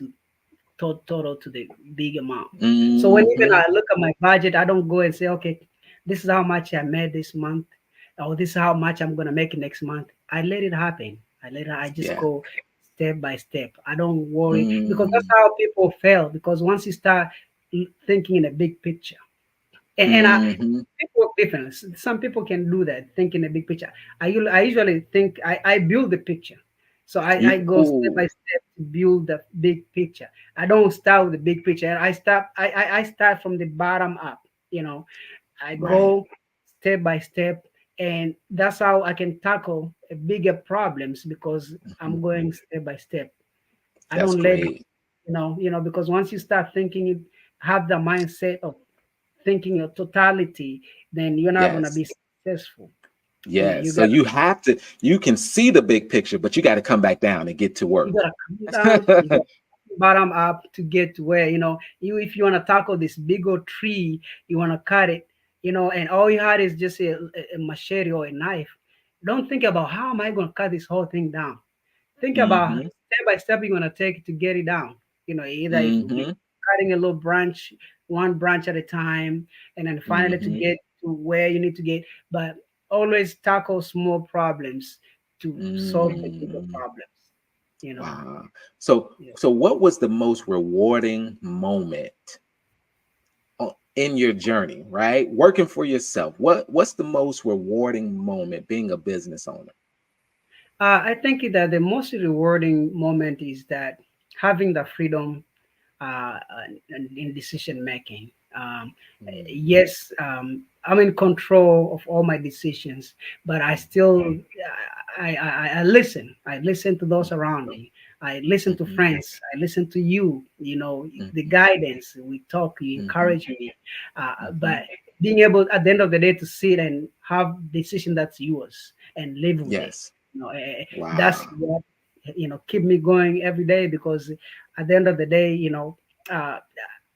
total to the big amount. So when even Hmm. I look at my budget, I don't go and say, okay, this is how much I made this month, or this is how much I'm gonna make next month. I let it happen. I just Yeah. go step by step. I don't worry because that's Mm. how people fail. Because once you start thinking in a big picture, and Hmm. people are different. Some people can do that, think in a big picture. I usually think I build the picture. So I You. go step by Ooh. step to build the big picture. I don't start with the big picture. I start from the bottom up, you know. I Right. go step by step, and that's how I can tackle a bigger problems because Mhm. I'm going step by step. I That's don't let, great. because once you start thinking it, have the mindset of thinking your totality, then you're not gonna Yes. be successful. Yes. You So got you have to, you can see the big picture, but you got to come back down and get to you work. gotta come down, you got bottom up to get to where you if you wanna tackle this big old tree, you wanna cut it, and all you had is just a machete or a knife. Don't think about how am I gonna cut this whole thing down. Think about Hmm. step by step you're gonna take to get it down. Either if you be Hmm. cutting a little branch, one branch at a time, and then finally to Hmm. get to where you need to get, but always tackle small problems to solve the bigger Mm, problems. You know. wow. So, Yeah. so what was the most rewarding moment in your journey, right? Working for yourself. What's the most rewarding moment being a business owner? I think that the most rewarding moment is that having the freedom in decision making. Mm, Yes, I'm in control of all my decisions, but I still I listen. I listen to those around me. I listen to mhm, friends. I listen to you. You know, the mhm, guidance we talk. You mhm, encourage me, mhm. but being able at the end of the day to sit and have decision that's yours and live with it. Yes. You know, that's Wow. what keep me going every day, because at the end of the day, uh,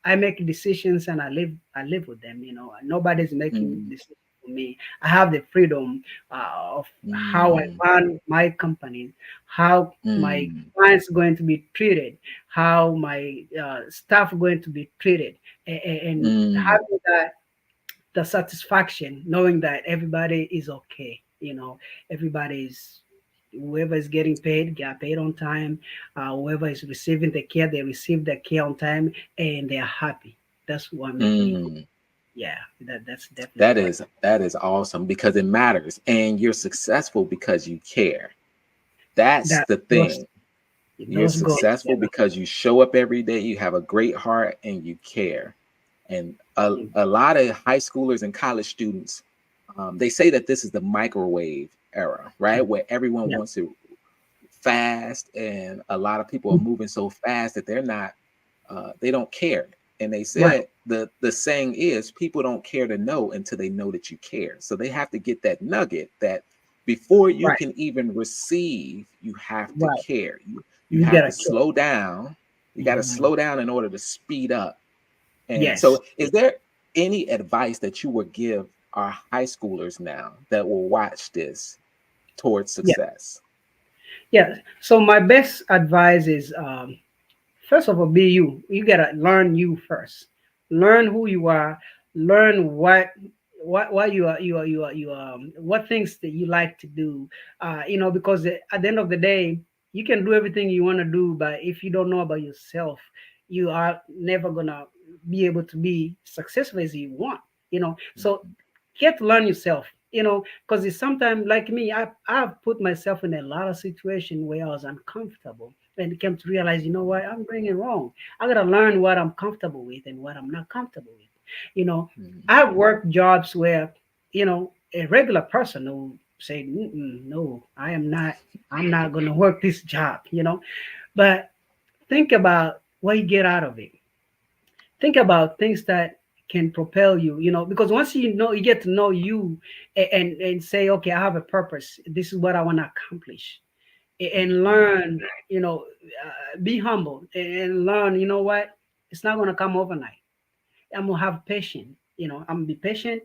I make decisions and I live with them. Nobody's making Mm, decisions for me. I have the freedom of how I mm, run my company, how my mm, clients going to be treated, how my staff going to be treated, and mm, having that the satisfaction knowing that everybody is okay. Everybody's whoever is getting paid get paid on time. Whoever is receiving the care, they receive the care on time, and they are happy. That's what make me go. mm. Yeah, that's definitely That what. is that is awesome because it matters, and you're successful because you care. That's That the those thing. You're those go successful together. because you show up every day, you have a great heart, and you care. And a lot of high schoolers and college students, they say that this is the microwave era, right? Where everyone Yeah. wants it fast, and a lot of people are moving so fast that they're not, they don't care. And they Right. said the saying is people don't care to know until they know that you care. So they have to get that nugget that before you Right. can even receive, you have to Right. care. You You have get to a care. slow down. You got to Mhm. slow down in order to speed up. And Yes. so, is there any advice that you would give our high schoolers now that will watch this towards Yeah. success? Yeah. So my best advice is, first of all, be you. You gotta learn you first. Learn who you are. Learn what you are, what things that you like to do. Because at the end of the day, you can do everything you want to do, but if you don't know about yourself, you are never gonna be able to be successful as you want. So Mhm, get to learn yourself. Because it's sometimes like me, I've put myself in a lot of situations where I was uncomfortable and came to realize, what, I'm doing it wrong. I gotta learn what I'm comfortable with and what I'm not comfortable with. You know, mhm, I've worked jobs where, a regular person will say, no, I'm not gonna work this job. But think about what you get out of it. Think about things that can propel you, because once you get to know you, and say, okay, I have a purpose. This is what I want to accomplish, and mhm, learn, be humble and learn, what, it's not going to come overnight. I'm gonna have patience. I'm gonna be patient.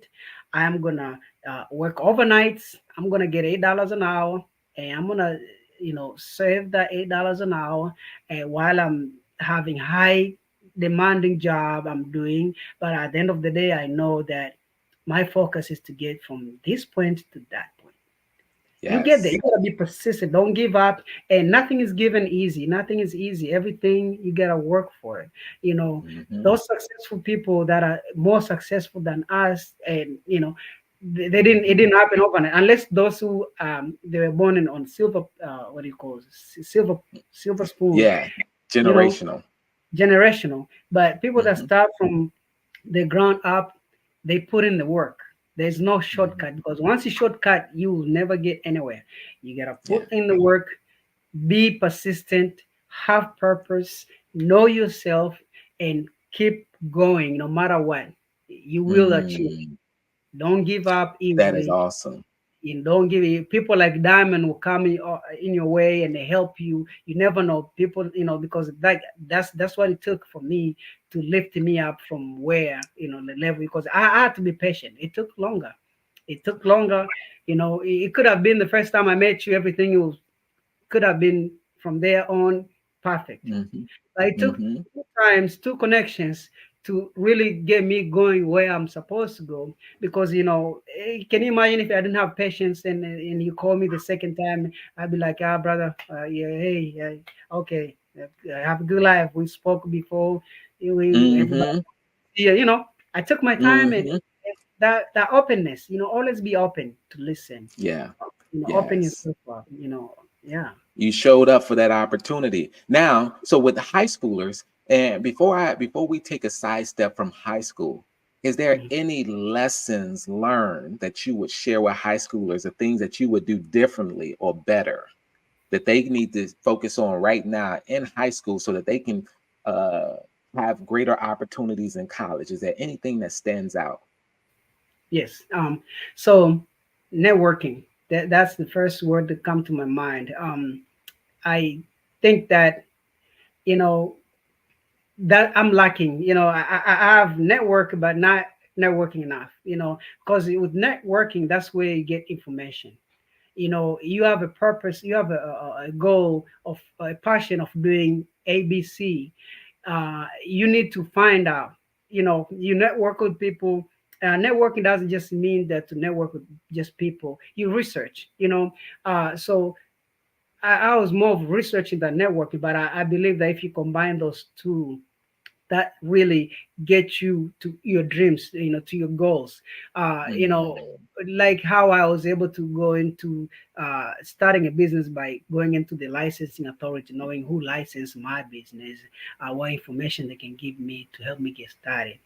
I'm gonna work overnights. I'm gonna get $8 an hour, and I'm gonna, save that $8 an hour. And while I'm having high demanding job I'm doing, but at the end of the day, I know that my focus is to get from this point to that point. You get there. yes. You gotta be persistent. Don't give up. And nothing is given easy. Nothing is easy. Everything you gotta work for it. You know, Mhm, those successful people that are more successful than us, and they didn't. It mhm. didn't happen overnight. Unless those who they were born in on silver. What do you call it? Silver spoon. Yeah, You know, generational. generational. But people that Mhm, start from the ground up, they put in the work. There's no mhm. shortcut, because once you shortcut, you will never get anywhere. You gotta Yeah. put in the work, be persistent, have purpose, know yourself, and keep going no matter what. You will achieve. Mm, Don't give up that is easily. awesome. You don't give it. People like Diamond will come in your way and they help you. You never know people, because that's what it took for me to lift me up from where, the level, because I had to be patient. It took longer. It took longer. It could have been the first time I met you, everything was could have been from there on perfect. Mhm, But it took mhm, two times, two connections to really get me going where I'm supposed to go. Because can you imagine if I didn't have patience and you call me the second time, I'd be like, ah, brother, yeah, hey, okay, have a good life. We spoke before. Everybody, Mm-hmm. yeah, I took my time and Mm-hmm. that openness. Always be open to listen. Yeah. Open Yes. yourself up. Yeah. You showed up for that opportunity. Now, so with the high schoolers, and before we take a sidestep from high school, is there Mhm. any lessons learned that you would share with high schoolers, the things that you would do differently or better that they need to focus on right now in high school so that they can uh, have greater opportunities in college? Is there anything that stands out? Yes. So networking. That's the first word that come to my mind. I think that you know that I'm lacking. I have network, but not networking enough. Because with networking, that's where you get information. You have a purpose, you have a goal of a passion of doing ABC. You need to find out. You network with people. Networking doesn't just mean that to network with just people. You research. So I was more of researching than networking, but I believe that if you combine those two, that really get you to your dreams, to your goals. Mhm. Like how I was able to go into starting a business by going into the licensing authority, knowing who licensed my business, what information they can give me to help me get started.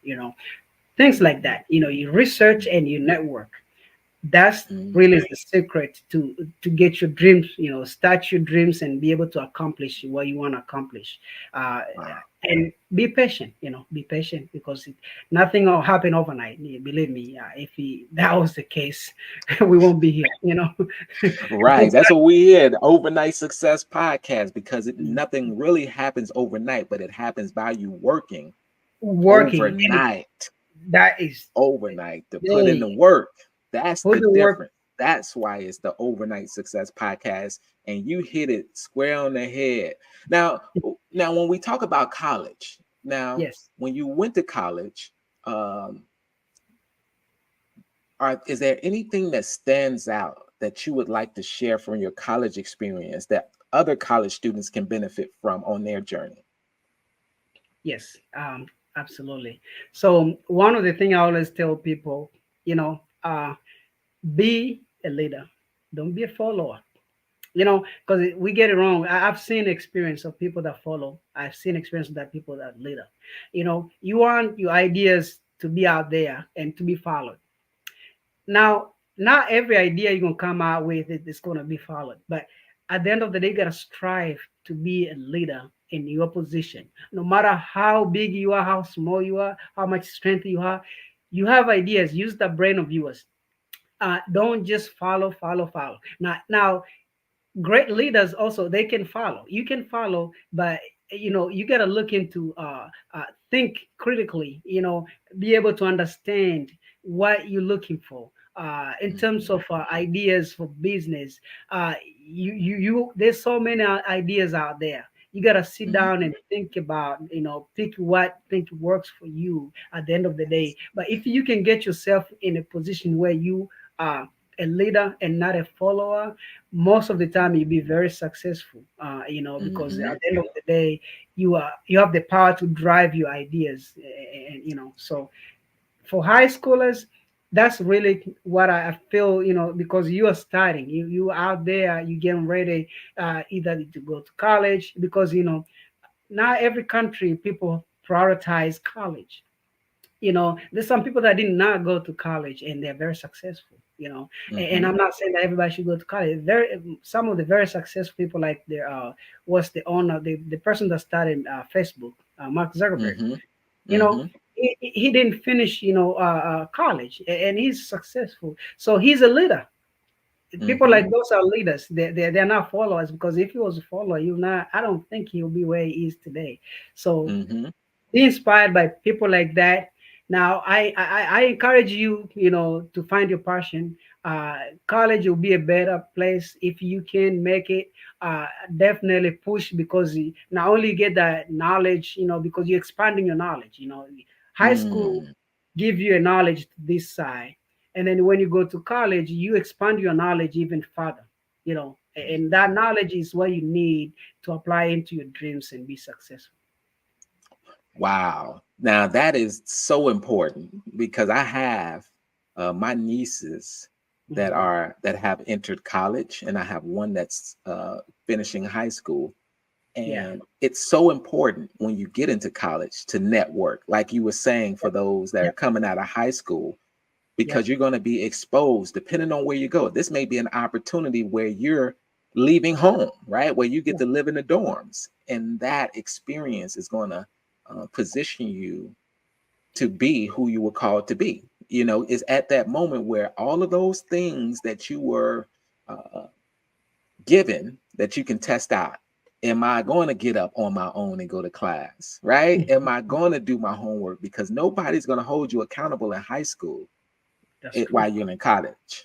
Things like that. You research and you network. That's really Mhm. the secret to get your dreams, start your dreams and be able to accomplish what you want to accomplish. uh, Wow. and be patient, be patient, because nothing will happen overnight. Believe me, that was the case, we won't be here, Right. It's That's what we hear, the Overnight Success Podcast, because not nothing really happens overnight, but it happens by you working working, and overnight, that is, overnight to put in hey, the work. That's put the the work. difference. That's why it's the Overnight Success Podcast. And you hit it square on the head. Now, now when we talk about college, now Yes. when you went to college, um, is there anything that stands out that you would like to share from your college experience that other college students can benefit from on their journey? Yes, absolutely. So one of the things I always tell people, you know uh, be a leader, don't be a follower. Because we get it wrong. I've seen experience of people that follow. I've seen experience of that people that leader. You want your ideas to be out there and to be followed. Now, not every idea you're gonna come out with is gonna be followed, but at the end of the day, you gotta strive to be a leader in your position. No matter how big you are, how small you are, how much strength you have, you have ideas. Use the brain of yours. Don't just follow, follow, follow. Now, great leaders also, they can follow, you can follow, but you got to look into think critically, be able to understand what you're looking for in terms Mhm. of ideas for business. There's so many ideas out there. You got to sit down Mhm. and think about, pick what think works for you at the end of the day. But if you can get yourself in a position where you are a leader and not a follower, most of the time you'll be very successful, because Mhm. at the end of the day, you have the power to drive your ideas. And so for high schoolers, that's really what I feel, because you are starting, you out there, you getting ready, either to go to college, because not every country people prioritize college. There's some people that did not go to college and they're very successful. And Mhm. I'm not saying that everybody should go to college. Very Some of the very successful people, like was the owner, the person that started Facebook, Mark Zuckerberg. Mhm. you know Mhm. he didn't finish college, and he's successful, so he's a leader. People Mhm. like those are leaders. They're not followers, because if he was a follower, I don't think he'll be where he is today. So Mhm. be inspired by people like that. Now, I encourage you, to find your passion. College will be a better place if you can make it. Uh, Definitely push, because not only you get that knowledge, because you're expanding your knowledge. High school Mm, give you a knowledge to this side, and then when you go to college, you expand your knowledge even further. And that knowledge is what you need to apply into your dreams and be successful. wow. Now that is so important because I have my nieces Mhm. that have entered college, and I have one that's finishing high school. Yeah, And it's so important when you get into college to network, like you were saying, for those that are yep, coming out of high school, yep, because you're going to be exposed depending on where you go. This may be an opportunity where you're leaving home, right? Where you get yeah, to live in the dorms. And that experience is going to position you to be who you were called to be. Is at that moment where all of those things that you were uh, given that you can test out. Am I going to get up on my own and go to class? Right? Am I going to do my homework? Because nobody's going to hold you accountable in high school that's true. while you're in college.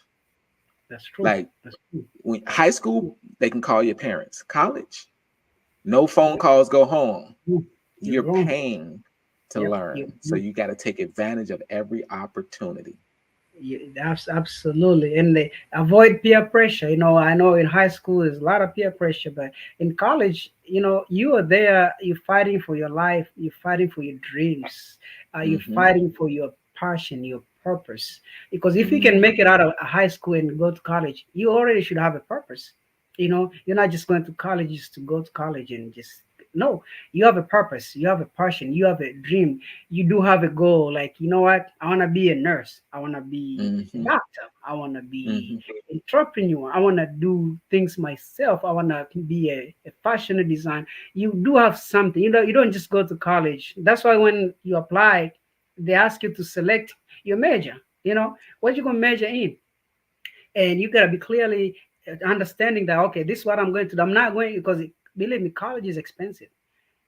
That's true. Like That's true. when high school, they can call your parents. College, no phone Yep. calls, go home. You're You're grown. paying to Yep. You, learn. So you, you got to take advantage of every opportunity. absolutely. And they avoid peer pressure. I know in high school there's a lot of peer pressure, but in college, you are there, you're fighting for your life, you're fighting for your dreams, you're Mm-hmm. fighting for your passion, your purpose. Because if you can Mm-hmm. make it out of high school and go to college, you already should have a purpose. You're not just going to college just to go to college and just, no, you have a purpose, you have a passion, you have a dream, you do have a goal. Like, you know what, I want to be a nurse, I want to be a Mm-hmm. doctor, I want to be Mm-hmm. entrepreneur, I want to do things myself, I want to be a fashion design. You do have something. You don't just go to college. That's why when you apply, they ask you to select your major. What you going to major in, and you got to be clearly understanding that, okay, this is what I'm going to do. I'm not going, because believe me, college is expensive.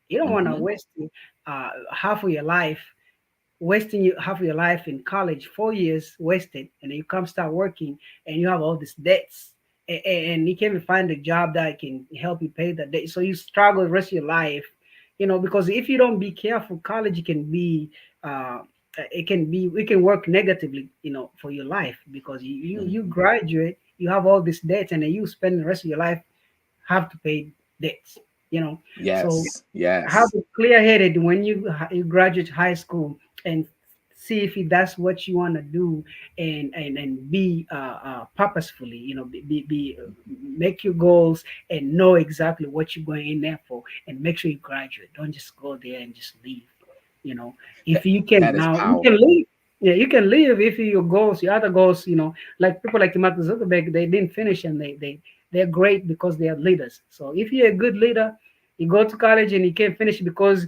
You don't want to Mm-hmm. waste half of your life, wasting you half of your life in college, 4 years wasted, and then you come start working and you have all these debts, and you can't even find a job that can help you pay the debt. So you struggle the rest of your life, because if you don't be careful, college can be it can work negatively, for your life, because you Mm-hmm. graduate, you have all this debt, and then you spend the rest of your life have to pay debts. you know so Yes. have Yes. it clear headed when you graduate high school, and see if that's what you want to do, and be purposefully, make your goals and know exactly what you're going in there for, and make sure you graduate. Don't just go there and just leave. you know if That you can, that is now you can powerful. leave. Yeah, you can leave if your goals, your other goals, like people like Mark Zuckerberg, they didn't finish, and they're great because they are leaders. So if you're a good leader, you go to college and you can't finish because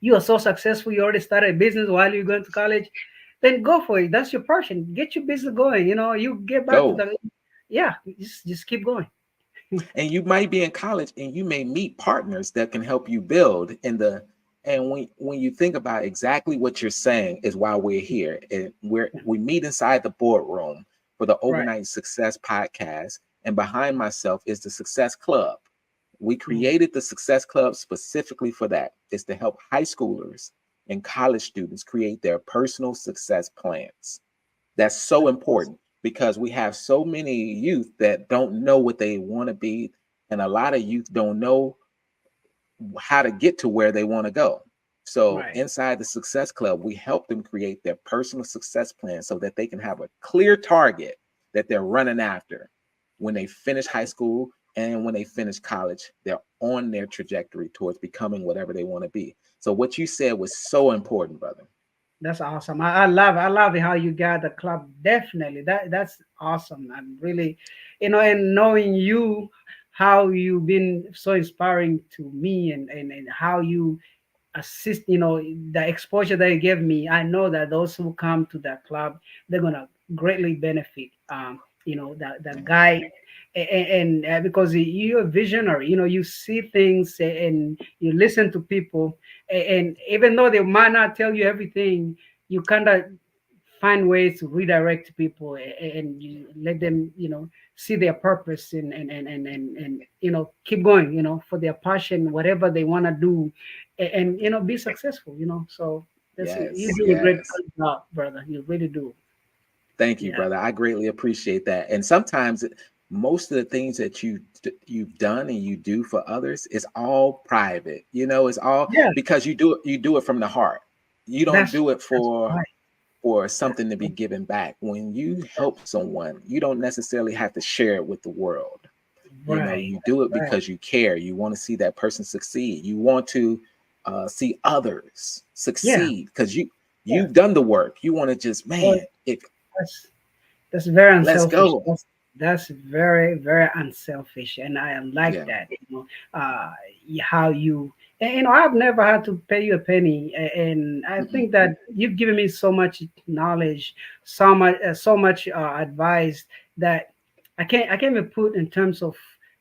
you are so successful, you already started a business while you're going to college, then go for it. That's your passion. Get your business going. You get back to Go. the, yeah, just keep going. And you might be in college and you may meet partners that can help you build in the and when you think about exactly what you're saying is why we're here. And we meet inside the boardroom for the Right. Overnight Success podcast. And behind myself is the Success Club. We Mhm. created the Success Club specifically for that. It's to help high schoolers and college students create their personal success plans. That's so That's awesome. important because we have so many youth that don't know what they want to be, and a lot of youth don't know how to get to where they want to go. So, Right. inside the Success Club, we help them create their personal success plan so that they can have a clear target that they're running after when they finish high school and when they finish college. They're on their trajectory towards becoming whatever they want to be. So, what you said was so important, brother. That's awesome. I love it how you got the club. Definitely. That's awesome. I'm really, and knowing you, how you've been so inspiring to me, and how you assist, the exposure that you give me. I know that those who come to that club, they're gonna greatly benefit. That Yeah. guy, and because you're a visionary, you see things, and you listen to people, and even though they might not tell you everything, you kind of find ways to redirect people, and you let them, see their purpose, and keep going, for their passion, whatever they want to do, and be successful. So That's you Yes, do a great yes. job, brother. You really do. Thank you, Yeah. brother. I greatly appreciate that. And sometimes most of the things that you've done and you do for others is all private. You know, it's all Yeah. because you do it from the heart. You don't That's do it that's right. for That's something to be given back. When you help someone, you don't necessarily have to share it with the world. You know, right. you do it Right. because you care. You want to see that person succeed. You want to see others Yeah. succeed because Yeah. you've done the work. You want to just, Well, man, if that's that's very let's unselfish. go. That's very, very unselfish, and I like Yeah. that. How you, and, I've never had to pay you a penny, and I Mm-mm. think that you've given me so much knowledge, so much advice that I can't even put in terms of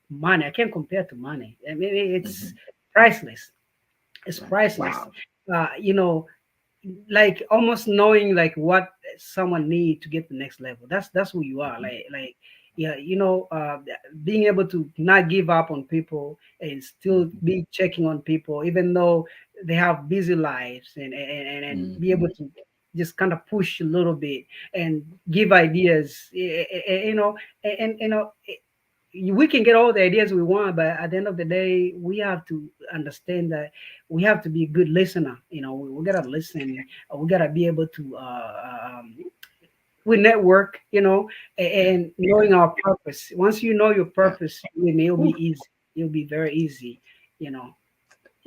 money. I can't compare to money. I mean, it's Hmm. priceless. It's Right. priceless. Wow. You know, like almost knowing like what someone need to get the next level. That's who you are. Hmm. Yeah, being able to not give up on people and still Hmm. be checking on people even though they have busy lives, and be able Hmm. to just kind of push a little bit and give ideas, and we can get all the ideas we want, but at the end of the day, we have to understand that we have to be a good listener. We gotta listen. We gotta be able to we network. Yeah. And knowing our purpose. Once you know your Yeah. purpose, it'll be Whew. easy. It'll be very easy. You know.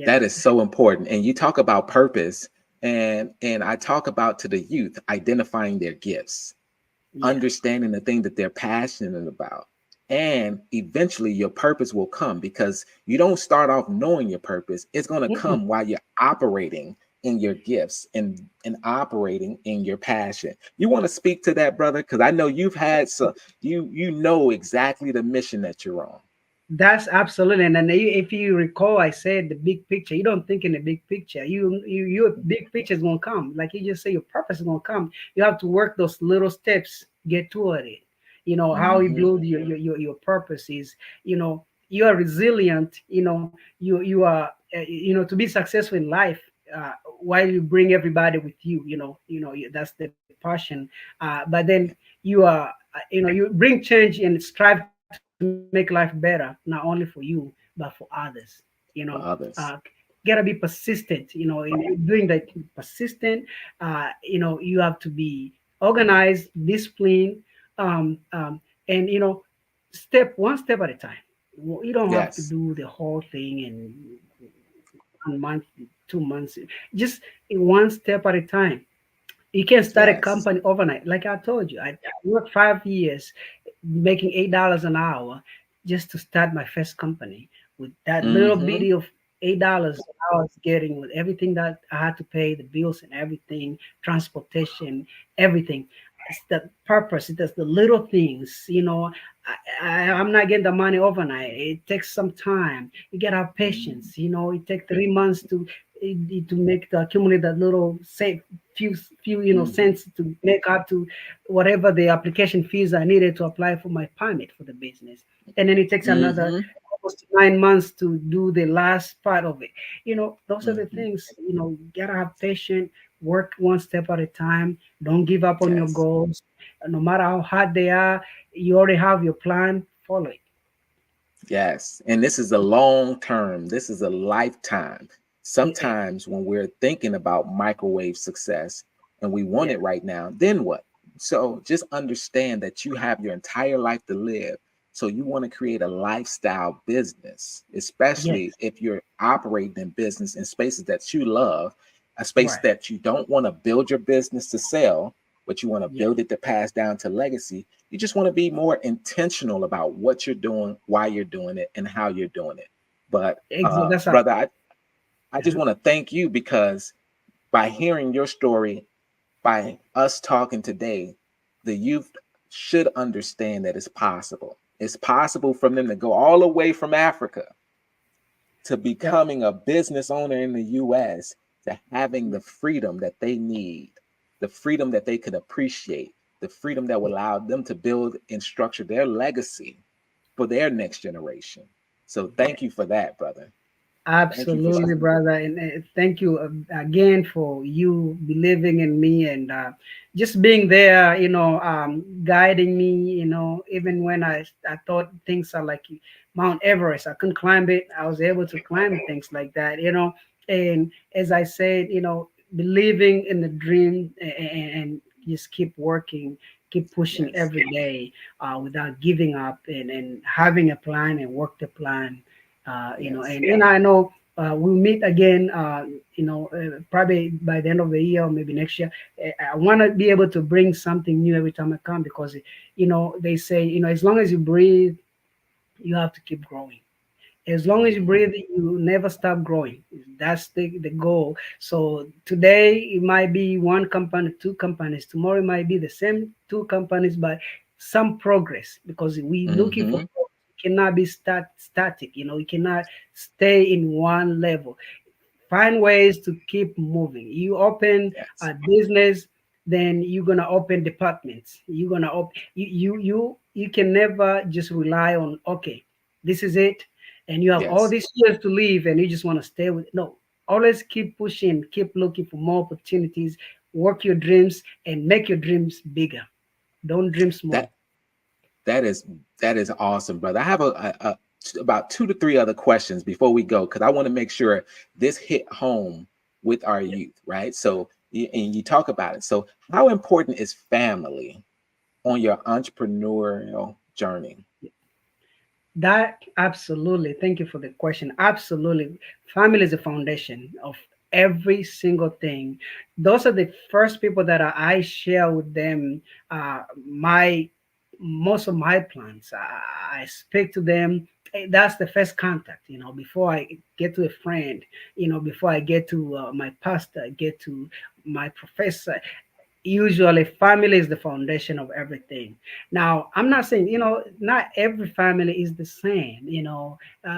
That Yeah. is so important. And you talk about purpose, and I talk about to the youth identifying their gifts, Yeah. understanding the thing that they're passionate about. And eventually your purpose will come because you don't start off knowing your purpose. It's going to Mm-mm. come while you're operating in your gifts and operating in your passion. You want to speak to that, brother? Because I know you've had some, you know exactly the mission that you're on. That's absolutely, and then if you recall, I said the big picture. You don't think in the big picture. Your big picture is gonna come. Like you just say, your purpose is gonna come. You have to work those little steps, get toward it. How you Hmm. build your purpose is, you are resilient. You are, to be successful in life. While you bring everybody with you, that's the passion. But then you are, you bring change and strive to make life better, not only for you but for others. For Uh, others. gotta be persistent. In doing that, persistent. You have to be organized, disciplined, and step at a time. You don't have to Yes. do the whole thing in 1 month, 2 months. Just one step at a time. You can't start a Yes. company overnight. Like I told you, I worked 5 years making $8 an hour just to start my first company with that little Hmm. bitty of $8 I was getting, with everything that I had to pay, the bills and everything, transportation, everything. It's the purpose. It's the little things. I'm not getting the money overnight. It takes some time. You gotta have Hmm. patience. It takes 3 months to make the accumulate that little save few Hmm. cents to make up to whatever the application fees I needed to apply for my permit for the business. And then it takes another Hmm. almost 9 months to do the last part of it. Those are the Hmm. things. You gotta have patience, work one step at a time. Don't give up on your Yes. goals. No matter how hard they are, you already have your plan. Follow it. Yes. And this is a long term, this is a lifetime. Eh, Sometimes when we're thinking about microwave success and we want yeah. it right now, then what? So just understand that you have your entire life to live. So you want to create a lifestyle business, especially Yes. if you're operating in business in spaces that you love, a space Right. that you don't want to build your business to sell, but you want to Yeah. build it to pass down to legacy. You just want to be more intentional about what you're doing, why you're doing it, and how you're doing it. But Exactly. That's how. brother, I just want to thank you because by hearing your story, by us talking today, the youth should understand that it's possible. It's possible for them to go all the way from Africa to Yep. becoming a business owner in the US, to having the freedom that they need, the freedom that they could appreciate, the freedom that will allow them to build and structure their legacy for their next generation. So Yeah. thank you for that, brother. Thank you for Absolutely, sharing. brother, and thank you again for you believing in me and just being there. Guiding me. Even when I thought things are like Mount Everest, I couldn't climb it. I was able to climb things like that. And as I said, believing in the dream and just keep working, keep pushing Yes. every day without giving up and having a plan and work the plan. Yes. And I know we'll meet again. Probably by the end of the year or maybe next year. I want to be able to bring something new every time I come because they say as long as you breathe, you have to keep growing. As long as you Mhm. breathe, you never stop growing. That's the goal. So today it might be one company, two companies. Tomorrow it might be the same two companies, but some progress because we looking for Mhm. progress. Cannot be static. You cannot stay in one level. Find ways to keep moving. You open Yes. a business, then you're gonna open departments. You're gonna open. You can never just rely on, okay, this is it, and you have all Yes. these years to live, and you just want to stay with it. No. Always keep pushing, keep looking for more opportunities, work your dreams, and make your dreams bigger. Don't dream small. That that is that is awesome, brother. I have about 2 to 3 other questions before we go because I want to make sure this hit home with our youth, right? So, and you talk about it. So, how important is family on your entrepreneurial journey? That absolutely. Thank you for the question. Absolutely. Family is the foundation of every single thing. Those are the first people that I share with them my most of my plans. I speak to them. That's the first contact, before I get to a friend, before I get to my pastor, get to my professor. Usually family is the foundation of everything. Now I'm not saying not every family is the same,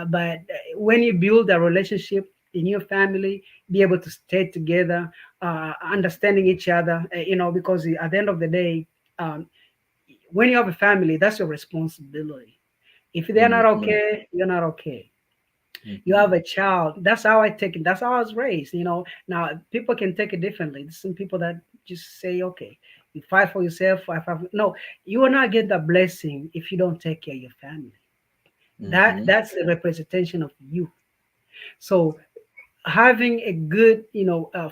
but when you build a relationship in your family, be able to stay together, understanding each other, because at the end of the day, um, when you have a family, that's your responsibility. If they're not Hmm. okay, you're not okay. You Hmm. have a child. That's how I take it. That's how I was raised. Now people can take it differently. There's some people that just say, okay, you fight for yourself. Fight. No, you will not get the blessing if you don't take care of your family. Hmm. That's the representation of you. So having a good,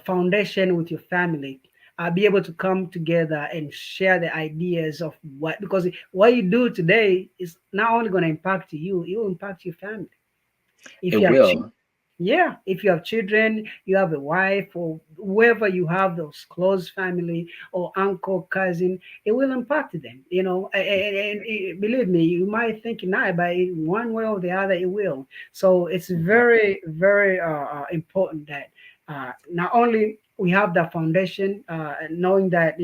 foundation with your family, be able to come together and share the ideas of what, because what you do today is not only going to impact you, it will impact your family. It If you have will. Yeah, if you have children, you have a wife, or whoever you have, those close family or uncle, cousin, it will impact them. And believe me, you might think not, but in one way or the other, it will. So it's Mhm. very, very important that not only we have that foundation, knowing that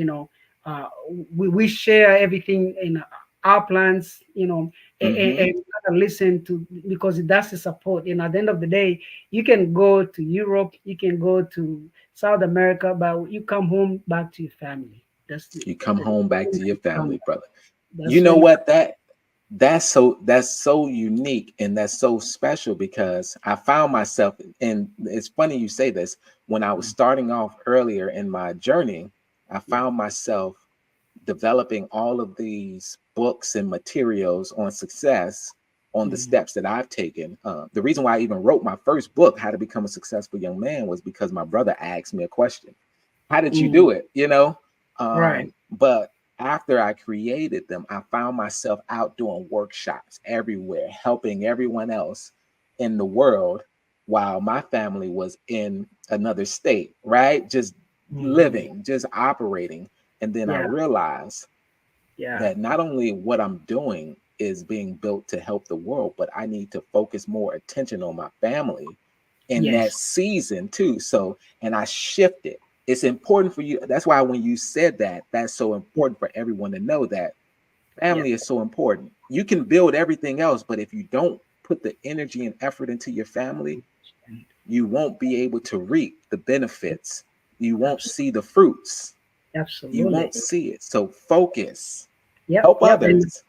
we share everything in our plans, Hmm. and gotta listen to, because that's the support. At the end of the day, you can go to Europe, you can go to South America, but you come home back to your family. That's You come home back to your come. family, brother. You That's where know you come. what? That's so unique and that's so special because I found myself, and it's funny you say this. When I was starting off earlier in my journey, I Yeah. found myself developing all of these books and materials on success, on the Mhm. steps that I've taken. The reason why I even wrote my first book, How to Become a Successful Young Man, was because my brother asked me a question. How did you Mhm. do it? Right. But after I created them, I found myself out doing workshops everywhere, helping everyone else in the world while my family was in another state, right? Just Mhm. living, just operating. And then I Yeah. realized Yeah. that not only what I'm doing is being built to help the world, but I need to focus more attention on my family in that Yes. season too. So, and I shifted. It's important for you. That's why when you said that, that's so important for everyone to know that Yeah. family is so important. You can build everything else, but if you don't put the energy and effort into your family, you won't be able to reap the benefits. You won't Absolutely. see the fruits. You Absolutely. won't see it. So focus, Yep. help Yep. And others,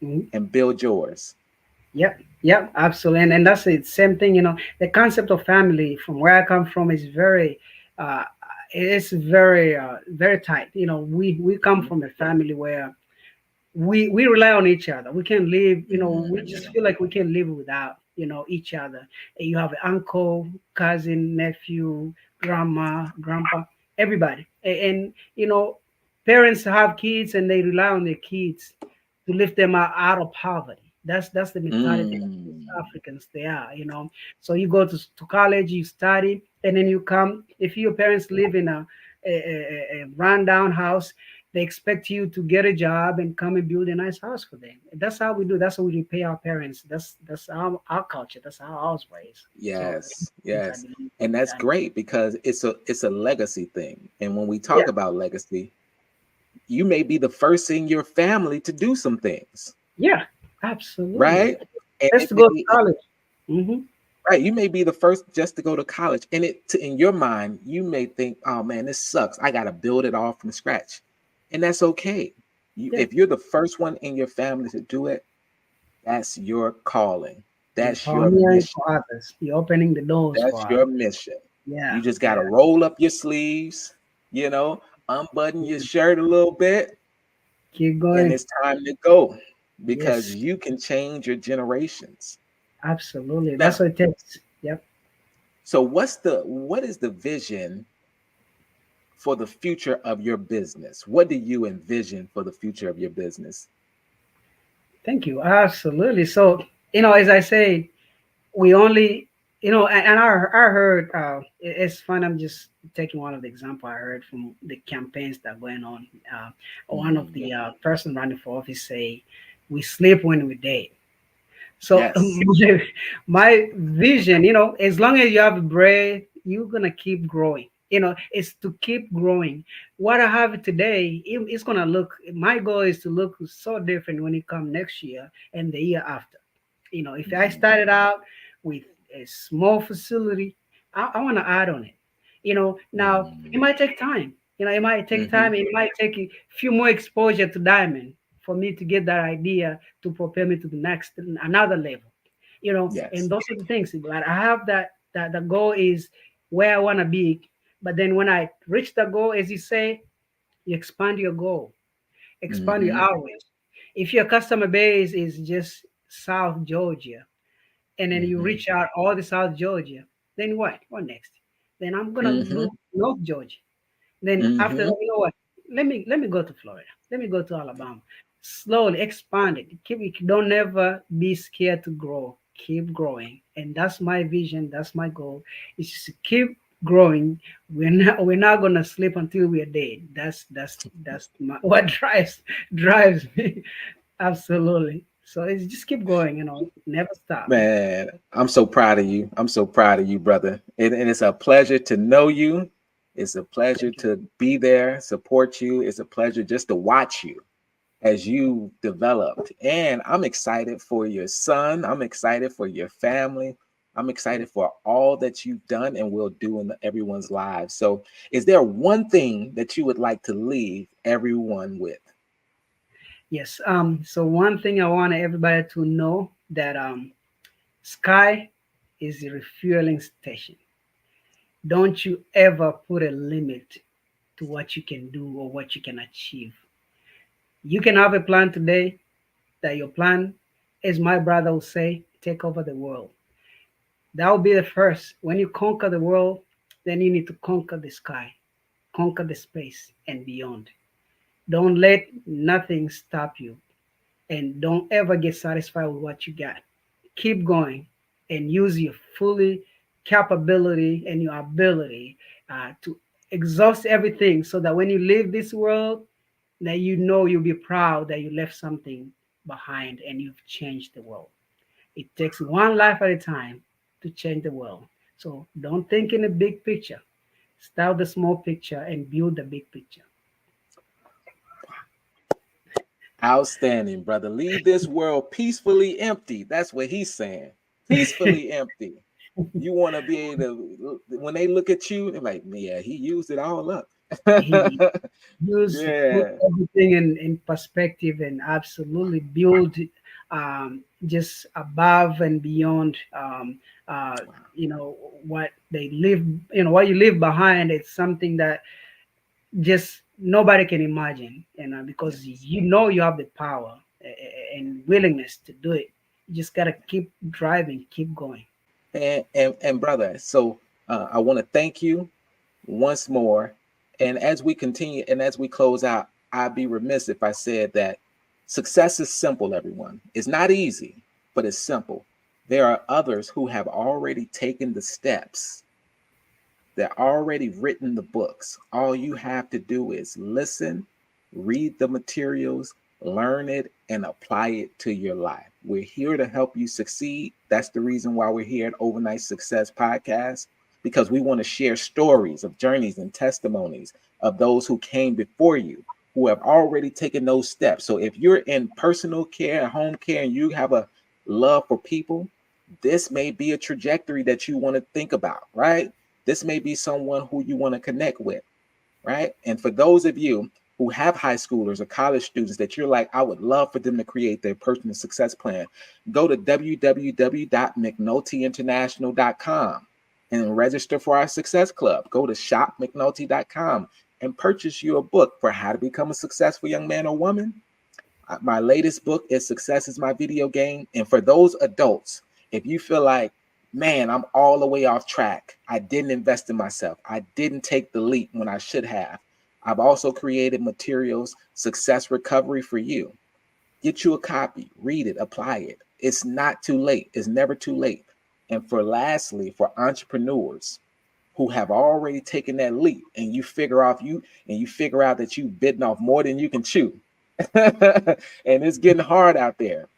mhm. and build yours. Yep, yep, absolutely, and that's the same thing. The concept of family from where I come from is uh, it's very tight. We come Mhm. from a family where we rely on each other. We can't live. We just Mm. feel like we can't live without each other. And you have an uncle, cousin, nephew, grandma, grandpa, everybody, and parents have kids and they rely on their kids to lift them out of poverty. That's the mentality of these Mm. Africans. They are. So you go to college, you study, and then you come. If your parents live in a rundown house, they expect you to get a job and come and build a nice house for them. That's how we do. That's how we repay our parents. That's our culture. That's how I was raised. So Yes, I yes. believe And in that's that. great because it's a legacy thing. And when we Yeah, talk about legacy, you may be the first in your family to do some things, yeah, absolutely. right? And Let's it go to may college. Hmm. right, you may be the first just to go to college. And in your mind, you may think, "Oh man, this sucks. I got to build it all from scratch." And that's okay. Yeah, If you're the first one in your family to do it, that's your calling. you're That's your pioneering mission. for others. You're opening the doors That's for your others. mission. Yeah, You just got yeah, to roll up your sleeves, unbutton your shirt a little bit, keep and going. it's time to go because Yes, you can change your generations. absolutely. That's Now, what it takes. Yep. so what is the vision for the future of your business? What do you envision for the future of your business? Thank you. Absolutely. So, as I say, we only and I heard it's fun. I'm just taking one of the example I heard from the campaigns that are going on. One of Yeah. the person running for office say we sleep when we dead. So Yes. my vision, as long as you have breath, you're gonna keep growing. It's to keep growing. What I have today, it's gonna look. My goal is to look so different when it come next year and the year after. If I Mhm. started out with a small facility, I want to add on it. Now it Mhm. might take time. It might take Mhm. time. It might take a few more exposure to diamond for me to get that idea to propel me to the next another level. And Yes. those are the things. But I have that the goal is where I want to be. But then when I reach the goal, as you say, you expand your goal, expand your Mhm. hours. If your customer base is just South Georgia, and then you Mhm. reach out all the South Georgia, then what? What next? Then I'm gonna Mhm. do North Georgia. Then after Mhm. that, you know what? Let me go to Florida. Let me go to Alabama. Slowly expand it. Don't ever be scared to grow. Keep growing, and that's my vision. That's my goal. Is just to keep growing. We're not gonna sleep until we're dead. That's what drives me. Absolutely. So it's just keep going. Never stop. Man, I'm so proud of you. I'm so proud of you, brother. And it's a pleasure to know you. It's a pleasure Thank you. to be there, support you. It's a pleasure just to watch you as you developed. And I'm excited for your son. I'm excited for your family. I'm excited for all that you've done and will do in everyone's lives. So, is there one thing that you would like to leave everyone with? Yes. So one thing I want everybody to know that Sky is a refueling station. Don't you ever put a limit to what you can do or what you can achieve. You can have a plan today that your plan, as my brother will say, take over the world. That will be the first. When you conquer the world, then you need to conquer the sky, conquer the space and beyond. Don't let nothing stop you, and don't ever get satisfied with what you got. Keep going and use your fully capability and your ability to exhaust everything so that when you leave this world, that you'll be proud that you left something behind and you've changed the world. It takes one life at a time to change the world. So don't think in a big picture. Start the small picture and build the big picture. Outstanding, brother. Leave this world peacefully empty. That's what he's saying. Peacefully empty. You want to be able to, when they look at you, they're like, yeah, he used it all up. He use put Yeah. everything in perspective and absolutely build. just above and beyond, you know, what they live, you know, what you leave behind. It's something that just nobody can imagine, you know, because Yes. you know you have the power and willingness to do it. You just gotta keep driving, keep going. And brother, so I want to thank you once more. And as we continue and as we close out, I'd be remiss if I said that success is simple, everyone. It's not easy, but it's simple. There are others who have already taken the steps. They're already written the books. All you have to do is listen, read the materials, learn it, and apply it to your life. We're here to help you succeed. That's the reason why we're here at Overnight Success Podcast, because we want to share stories of journeys and testimonies of those who came before you, who have already taken those steps. So if you're in personal care, home care, and you have a love for people, this may be a trajectory that you want to think about, right? This may be someone who you want to connect with, right? And for those of you who have high schoolers or college students that you're like, I would love for them to create their personal success plan, go to www.mcnultyinternational.com and register for our success club. Go to shopmcnulty.com and purchase you a book for how to become a successful young man or woman. My latest book is Success is My Video Game. And for those adults, if you feel like, man, I'm all the way off track, I didn't invest in myself, I didn't take the leap when I should have, I've also created materials, success recovery for you. Get you a copy, read it, apply it. It's not too late. It's never too late. And for lastly, for entrepreneurs who have already taken that leap and you figure out that you've bitten off more than you can chew. And it's getting hard out there.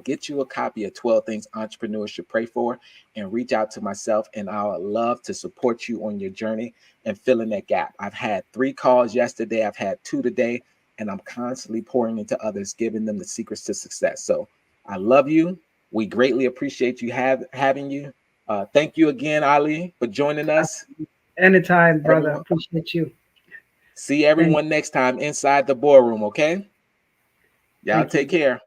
Get you a copy of 12 Things Entrepreneurs Should Pray For and reach out to myself, and I would love to support you on your journey and fill in that gap. I've had 3 calls yesterday, I've had 2 today, and I'm constantly pouring into others, giving them the secrets to success. So I love you. We greatly appreciate you having you. Thank you again, Ali, for joining us. Anytime, brother. Everyone, Appreciate you. see Thank, everyone next time inside the boardroom, okay? Y'all thank take you. care.